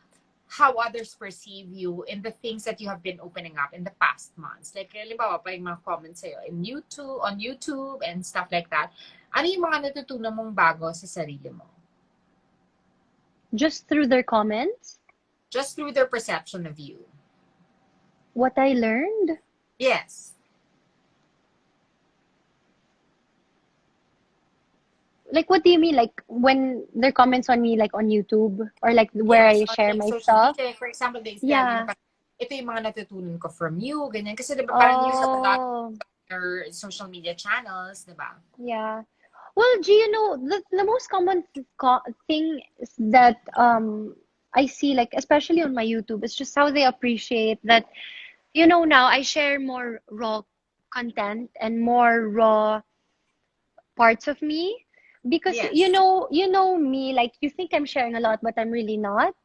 Speaker 1: how others perceive you in the things that you have been opening up in the past months? Like, halimbawa, pa yung mga comments sa'yo on YouTube and stuff like that. Ano yung mga natutunan mong bago sa sarili mo?
Speaker 2: Just through their comments,
Speaker 1: Just through their perception of you.
Speaker 2: what I learned,
Speaker 1: Yes.
Speaker 2: like what do you mean? Like when their comments on me, like on YouTube or like where
Speaker 1: Yes,
Speaker 2: I
Speaker 1: on
Speaker 2: share
Speaker 1: like
Speaker 2: my
Speaker 1: social
Speaker 2: stuff?
Speaker 1: media. For example, they tell you,
Speaker 2: Yeah.
Speaker 1: ito yung mga natutunan ko from you, ganyan. Kasi diba parang you have a lot
Speaker 2: Oh,
Speaker 1: of social media channels, diba?
Speaker 2: yeah. Well, do you know the most common thing is that I see, like especially on my YouTube, it's just how they appreciate that. Now I share more raw content and more raw parts of me because
Speaker 1: Yes.
Speaker 2: you know me, like you think I'm sharing a lot, but I'm really not.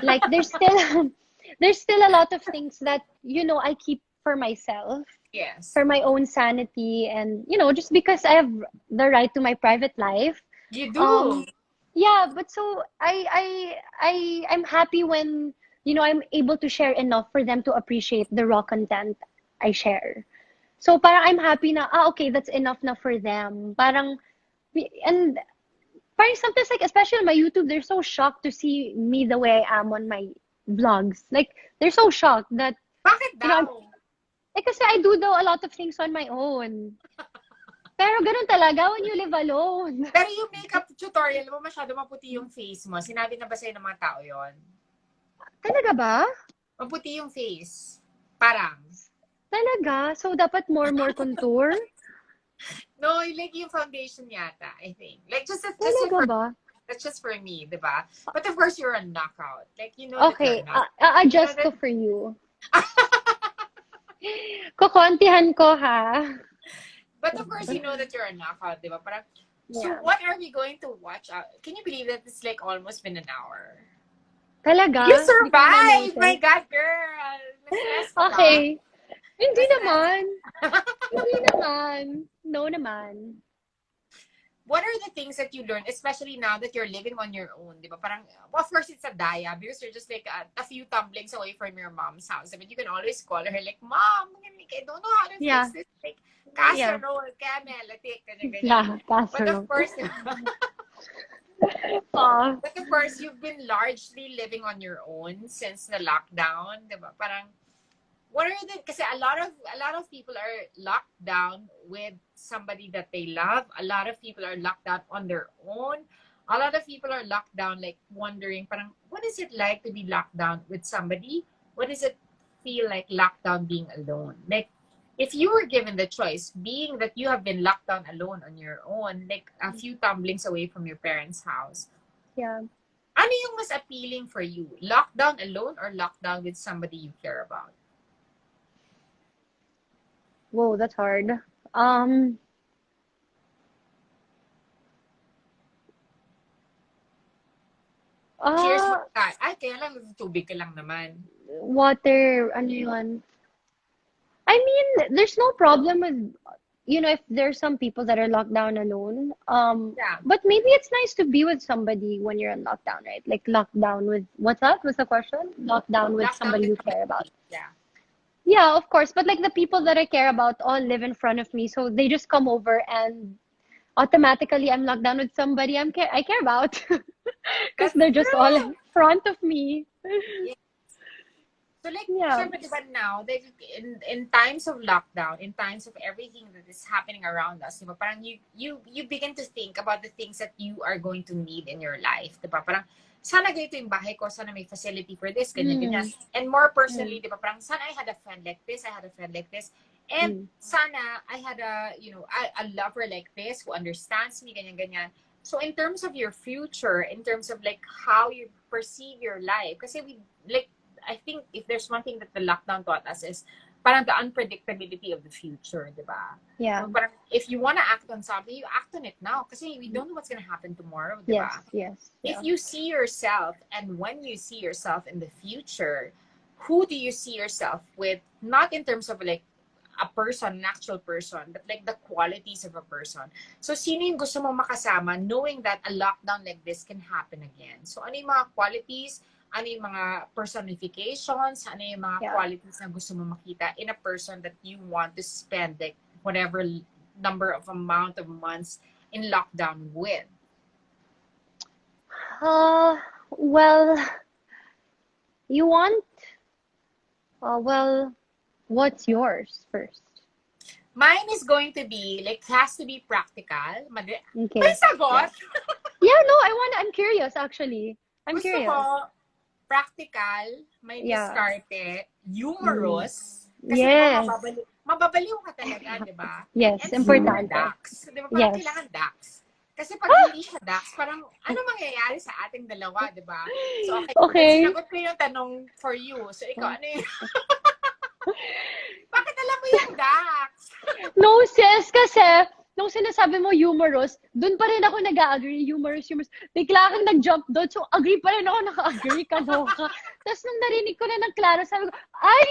Speaker 2: Like there's still there's still a lot of things that, I keep for myself,
Speaker 1: Yes.
Speaker 2: for my own sanity, and, just because I have the right to my private life.
Speaker 1: You do.
Speaker 2: Um, yeah, but so I'm happy when, I'm able to share enough for them to appreciate the raw content I share. So parang I'm happy na, okay, that's enough na for them. And parang sometimes, like, especially on my YouTube, they're so shocked to see me the way I am on my vlogs. Like, they're so shocked that,
Speaker 1: Bakit
Speaker 2: I'm,
Speaker 1: daw?
Speaker 2: kasi I do though a lot of things on my own. Pero ganun talaga when you live alone.
Speaker 1: Pero yung makeup tutorial mo, masyado maputi yung face mo. Sinabi na ba sa'yo ng mga tao yon?
Speaker 2: Talaga ba?
Speaker 1: Maputi yung face. Parang.
Speaker 2: Talaga? So, dapat more contour?
Speaker 1: No, like yung foundation yata, I think. Like,
Speaker 2: Talaga
Speaker 1: for,
Speaker 2: ba?
Speaker 1: that's just for me, di ba? But of course, you're a knockout. Like, you know that you're a
Speaker 2: Okay,
Speaker 1: knockout. You know
Speaker 2: a-adjust
Speaker 1: that...
Speaker 2: ko for you. Kukontihan ko, ha?
Speaker 1: But of course, you know that you're a knockout, di ba? Parang, so
Speaker 2: Yeah.
Speaker 1: what are we going to watch? Can you believe that it's like almost been an hour?
Speaker 2: Talaga?
Speaker 1: You
Speaker 2: Hindi ko naman
Speaker 1: survived! My
Speaker 2: notice.
Speaker 1: God, girl! Na-stress ka ba?
Speaker 2: Okay. Hindi
Speaker 1: Na-stress?
Speaker 2: naman. Hindi naman. No naman.
Speaker 1: What are the things that you learn, especially now that you're living on your own, di ba? Parang, well, of course, it's a daya because you're just like a few tumblings away from your mom's house. But you can always call her like, Mom, I don't know how to
Speaker 2: Yeah.
Speaker 1: fix this. Like,
Speaker 2: Yeah.
Speaker 1: casserole, camel, latik, ganyan.
Speaker 2: Yeah,
Speaker 1: But of
Speaker 2: casserole.
Speaker 1: course,
Speaker 2: Oh,
Speaker 1: but of course, you've been largely living on your own since the lockdown, di ba? Parang, what are the, kasi a lot of people are locked down with somebody that they love. A lot of people are locked down on their own. A lot of people are locked down, like wondering, parang, what is it like to be locked down with somebody? What does it feel like locked down being alone? Like, if you were given the choice, being that you have been locked down alone on your own, like a few tumblings away from your parents' house,
Speaker 2: yeah.
Speaker 1: ano yung mas appealing for you? Locked down alone or locked down with somebody you care about?
Speaker 2: Whoa, that's hard. Um,
Speaker 1: Cheers
Speaker 2: uh,
Speaker 1: mo tayo. Ay, kaya lang, tubig ka lang naman.
Speaker 2: water, ano yun? I mean, there's no problem with, if there's some people that are locked down alone.
Speaker 1: Yeah.
Speaker 2: But maybe it's nice to be with somebody when you're in lockdown, right? Like locked down with, what's that? What's the question? Locked down with
Speaker 1: Locked down
Speaker 2: somebody
Speaker 1: with
Speaker 2: you
Speaker 1: somebody.
Speaker 2: care about.
Speaker 1: Yeah.
Speaker 2: Yeah, of course. But like the people that I care about all live in front of me, so they just come over and automatically I'm locked down with somebody I care about because
Speaker 1: That's
Speaker 2: they're just all
Speaker 1: true.
Speaker 2: in front of me.
Speaker 1: Yeah. So like,
Speaker 2: Yeah.
Speaker 1: syempre, diba now, that in times of lockdown, in times of everything that is happening around us, diba, parang you begin to think about the things that you are going to need in your life, diba? Parang, sana ganito yung bahay ko, sana may facility for this, ganyan.
Speaker 2: Mm,
Speaker 1: And more personally,
Speaker 2: mm,
Speaker 1: diba, parang, sana I had a friend like this, I had a friend like this, and
Speaker 2: mm.
Speaker 1: sana I had a lover like this who understands me, ganyan. So in terms of your future, in terms of like how you perceive your life, kasi I think if there's one thing that the lockdown taught us is parang the unpredictability of the future, di ba?
Speaker 2: Yeah.
Speaker 1: Parang if you want to act on something, you act on it now kasi we don't know what's gonna happen tomorrow, di
Speaker 2: Yes,
Speaker 1: ba?
Speaker 2: yes,
Speaker 1: If
Speaker 2: yeah.
Speaker 1: you see yourself and when you see yourself in the future, who do you see yourself with? Not in terms of like a person, an actual person, but like the qualities of a person. So, sino yung gusto mo makasama knowing that a lockdown like this can happen again? So, ano yung mga qualities, ano yung mga personifications, ano yung mga
Speaker 2: Yeah.
Speaker 1: qualities na gusto mo makita in a person that you want to spend like whatever number of amount of months in lockdown with?
Speaker 2: Well, you want, well, what's yours first?
Speaker 1: Mine is going to be, like, has to be practical. May
Speaker 2: Okay.
Speaker 1: sagot?
Speaker 2: Yeah, no, I'm curious actually. I'm
Speaker 1: Gusto
Speaker 2: curious.
Speaker 1: ko, practical, may
Speaker 2: Yeah.
Speaker 1: diskarte, humorous, kasi
Speaker 2: Yes.
Speaker 1: mababaliw ka talaga, di ba?
Speaker 2: Yes,
Speaker 1: And super
Speaker 2: importante.
Speaker 1: dax. Di ba? Parang
Speaker 2: Yes.
Speaker 1: kailangan dax. Kasi pag hindi siya dax, parang ano mangyayari sa ating dalawa, di ba? So,
Speaker 2: Okay.
Speaker 1: sinagot ko yung tanong for you. So, ikaw, ano yung... Bakit alam mo yung dax?
Speaker 2: No, sis, kasi nung sinasabi mo humorous, dun pa rin ako nag-agree, humorous, humorous. Bigla kang nag-jump doon, so agree pa rin ako, naka-agree, kaloka. Tapos nung narinig ko na ng klaro, sabi ko, ay,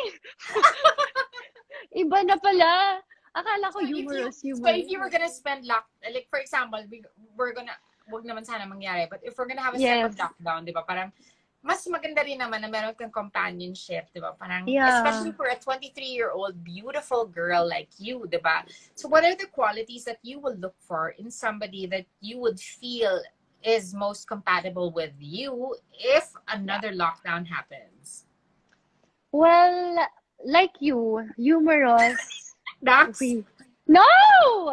Speaker 2: iba na pala. Akala ko humorous,
Speaker 1: So if
Speaker 2: humorous.
Speaker 1: you were gonna spend like for example, we're gonna wag naman sana mangyari, but if we're gonna have a second
Speaker 2: Yes.
Speaker 1: lockdown, di ba? Parang mas maganda rin naman na meron kang companionship, di ba? Parang,
Speaker 2: Yeah.
Speaker 1: especially for a 23-year-old beautiful girl like you, di ba? So what are the qualities that you will look for in somebody that you would feel is most compatible with you if
Speaker 2: Yeah.
Speaker 1: another lockdown happens?
Speaker 2: Well, like you, humorous.
Speaker 1: Dax?
Speaker 2: We No!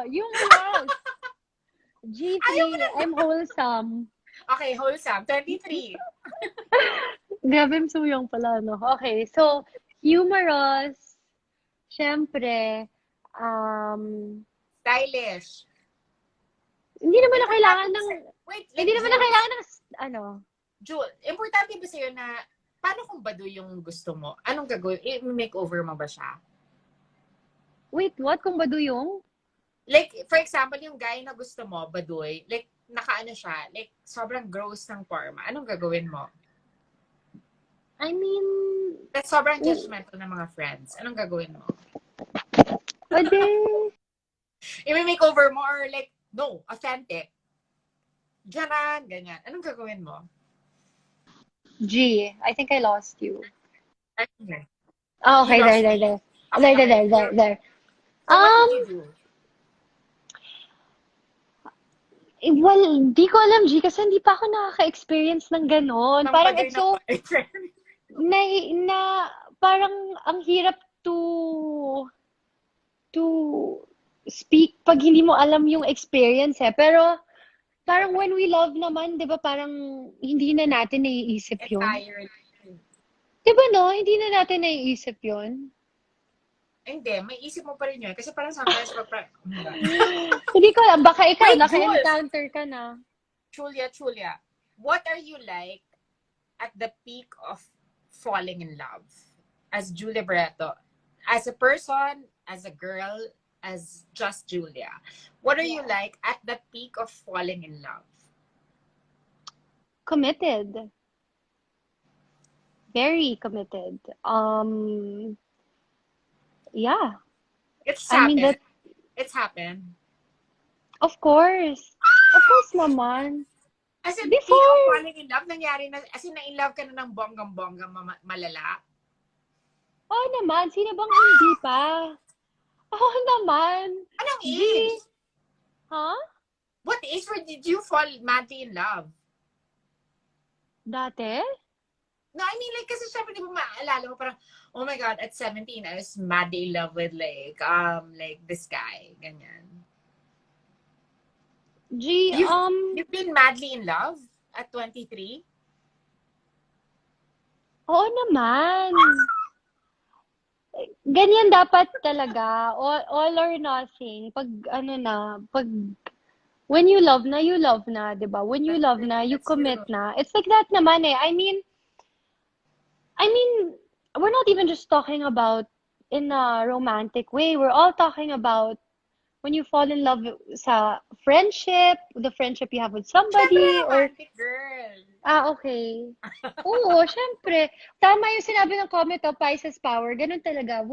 Speaker 2: Humorous.
Speaker 1: Ayaw mo
Speaker 2: G3,
Speaker 1: na.
Speaker 2: I'm wholesome.
Speaker 1: Okay, wholesome. 23.
Speaker 2: Grabe, suyong pala, no? Okay, so, humorous. Syempre, um,
Speaker 1: Stylish.
Speaker 2: hindi naman na
Speaker 1: Importante
Speaker 2: kailangan
Speaker 1: ba
Speaker 2: ng,
Speaker 1: sa'yo? Wait,
Speaker 2: hindi
Speaker 1: like
Speaker 2: naman na
Speaker 1: Jules.
Speaker 2: kailangan ng, ano,
Speaker 1: Jules, importante ba sa'yo na paano kung baduy yung gusto mo? Anong gagawin? I-makeover mo ba siya?
Speaker 2: wait, what? Kung bado yung?
Speaker 1: Like, for example, yung guy na gusto mo, baduy, like, nakaano siya, like, sobrang gross ng forma. Anong gagawin mo?
Speaker 2: I mean,
Speaker 1: Like, sobrang
Speaker 2: oh,
Speaker 1: judgmental ng mga friends. Anong gagawin mo?
Speaker 2: pwede.
Speaker 1: I-makeover mo or like, no, authentic. Diyan, ganyan. Anong gagawin mo?
Speaker 2: G, I think I lost you.
Speaker 1: Okay.
Speaker 2: Oh,
Speaker 1: You
Speaker 2: okay, there,
Speaker 1: lost
Speaker 2: there,
Speaker 1: me.
Speaker 2: there.
Speaker 1: Okay,
Speaker 2: There, there,
Speaker 1: okay.
Speaker 2: there, there, there.
Speaker 1: So, what would you do?
Speaker 2: Well, di ko alam, G, kasi hindi pa ako nakaka-experience ng gano'n.
Speaker 1: Nang
Speaker 2: Parang
Speaker 1: baduy
Speaker 2: it's
Speaker 1: ng
Speaker 2: so,
Speaker 1: boyfriend?
Speaker 2: na, na, parang ang hirap to speak pag hindi mo alam yung experience eh. Pero, parang when we love naman, di ba, parang hindi na natin naiisip yun.
Speaker 1: Entirely.
Speaker 2: Di ba, no? Hindi na natin naiisip yun.
Speaker 1: Hindi, may isip mo pa rin yun. Kasi parang sometimes, oh my God.
Speaker 2: Hindi ko alam, baka ikaw,
Speaker 1: Wait, Jules!
Speaker 2: naka-encounter ka na.
Speaker 1: Julia, what are you like at the peak of falling in love? As Julia Barretto, as a person, as a girl, as just Julia. What are you
Speaker 2: Yeah.
Speaker 1: like at the peak of falling in love?
Speaker 2: Committed. Very committed. Yeah.
Speaker 1: It's
Speaker 2: I mean
Speaker 1: happened.
Speaker 2: that,
Speaker 1: It's happened.
Speaker 2: of course. Of course naman.
Speaker 1: As in, peak of
Speaker 2: Before,
Speaker 1: falling in love, nangyari na, as in, na-in love ka na ng bonggang-bonggang malala.
Speaker 2: oh naman, sino bang hindi pa? Oo naman.
Speaker 1: Anong
Speaker 2: G,
Speaker 1: age?
Speaker 2: huh?
Speaker 1: What age did you fall madly in love?
Speaker 2: Dati?
Speaker 1: No, I mean, like, kasi syempre, di ba maaalala mo, parang, oh my God, at 17, I was madly in love with, like, this guy, ganyan.
Speaker 2: G,
Speaker 1: You've been madly in love at 23?
Speaker 2: oo naman. Ganyan dapat talaga. All or nothing. Pag, ano na, pag, when you love na, di ba? When you
Speaker 1: That's
Speaker 2: love
Speaker 1: true.
Speaker 2: na, you
Speaker 1: That's
Speaker 2: commit
Speaker 1: true.
Speaker 2: na. It's like that naman eh. I mean, we're not even just talking about in a romantic way. We're all talking about when you fall in love sa friendship, the friendship you have with
Speaker 1: Syempre,
Speaker 2: somebody, or,
Speaker 1: romantic girl.
Speaker 2: okay. Oo, syempre. Tama yung sinabi ng comment of Pisces power. Ganun talaga.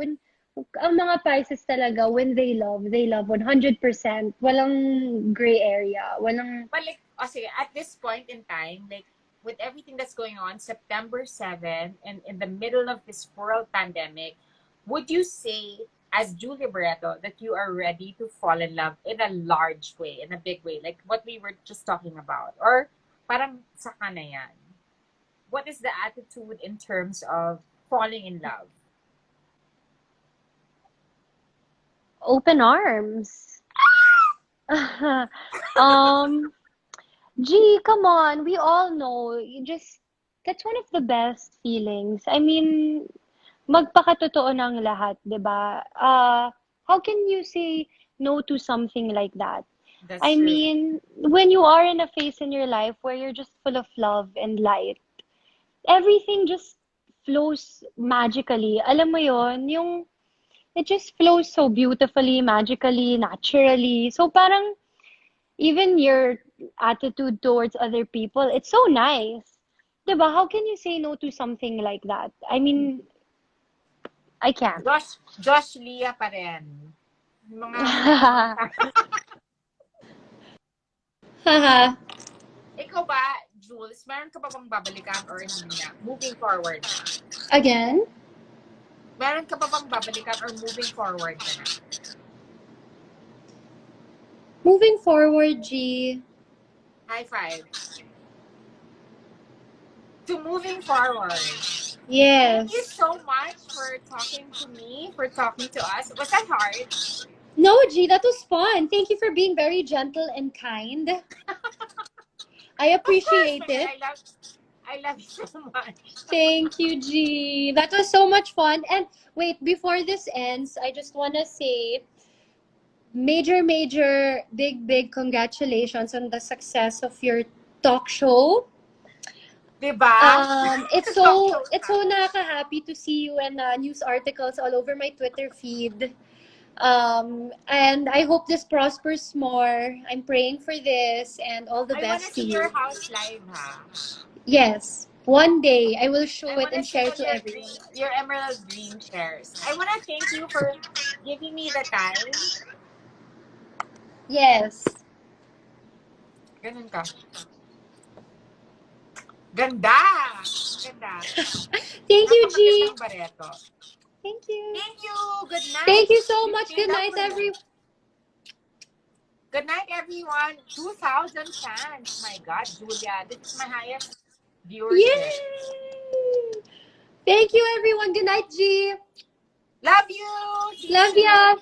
Speaker 2: Ang mga Pisces talaga, when they love 100%. Walang gray area. Walang,
Speaker 1: But like, sige, at this point in time, like, with everything that's going on, September 7, and in the middle of this world pandemic, would you say, as Julia Barretto, that you are ready to fall in love in a large way, in a big way, like what we were just talking about? Or parang saka na yan? What is the attitude in terms of falling in love?
Speaker 2: open arms. um, Gee, come on. We all know. That's one of the best feelings. I mean, magpakatotoo ng lahat, 'di ba? How can you say no to something like that?
Speaker 1: That's
Speaker 2: I
Speaker 1: true.
Speaker 2: mean, when you are in a phase in your life where you're just full of love and light, everything just flows magically. Alam mo 'yon, it just flows so beautifully, magically, naturally. So parang even your attitude towards other people, it's so nice. 'Di ba? How can you say no to something like that? I mean, I can't.
Speaker 1: Josh Lia pa rin. Mga magandang
Speaker 3: Haha.
Speaker 1: Ikaw ba, Jules, meron ka pa bang babalikan or hindi na? Moving forward na.
Speaker 3: Again?
Speaker 1: Meron ka pa bang babalikan or moving forward ka na?
Speaker 3: Moving forward, G.
Speaker 1: High five. To moving forward. Thank you
Speaker 3: Yes.
Speaker 1: so much for talking to me, for talking to us. Was that hard?
Speaker 3: No, G, that was fun. Thank you for being very gentle and kind. I
Speaker 1: Of course,
Speaker 3: appreciate
Speaker 1: naman.
Speaker 3: it.
Speaker 1: I love you so much.
Speaker 3: Thank you, G. That was so much fun. And wait, before this ends, I just want to say major, big congratulations on the success of your talk show.
Speaker 1: Diba?
Speaker 3: It's
Speaker 1: Talk
Speaker 3: so
Speaker 1: show
Speaker 3: it's
Speaker 1: ka.
Speaker 3: so nakaka-happy to see you and news articles all over my Twitter feed. And I hope this prospers more. I'm praying for this and all the
Speaker 1: I wanna
Speaker 3: best to
Speaker 1: see your
Speaker 3: you.
Speaker 1: house live, ha?
Speaker 3: Yes, one day I will show
Speaker 1: I
Speaker 3: it
Speaker 1: wanna
Speaker 3: and
Speaker 1: sit
Speaker 3: share
Speaker 1: on
Speaker 3: to everyone.
Speaker 1: your emerald green chairs. I wanna thank you for giving me the time.
Speaker 3: Yes.
Speaker 1: Ganun ka. Ganda! Ganda.
Speaker 3: Thank you, G.
Speaker 1: Napakagandang Barretto.
Speaker 3: Thank you.
Speaker 1: Thank you. Good night.
Speaker 3: Thank you so
Speaker 1: You
Speaker 3: much.
Speaker 1: stayed
Speaker 3: Good
Speaker 1: up
Speaker 3: night,
Speaker 1: for me.
Speaker 3: everyone.
Speaker 1: Good night, everyone. 2,000 fans. My God, Julia, this is my highest viewership.
Speaker 3: Yay! Thank you, everyone. Good night, G.
Speaker 1: Love you. See you
Speaker 3: Love
Speaker 1: soon.
Speaker 3: ya.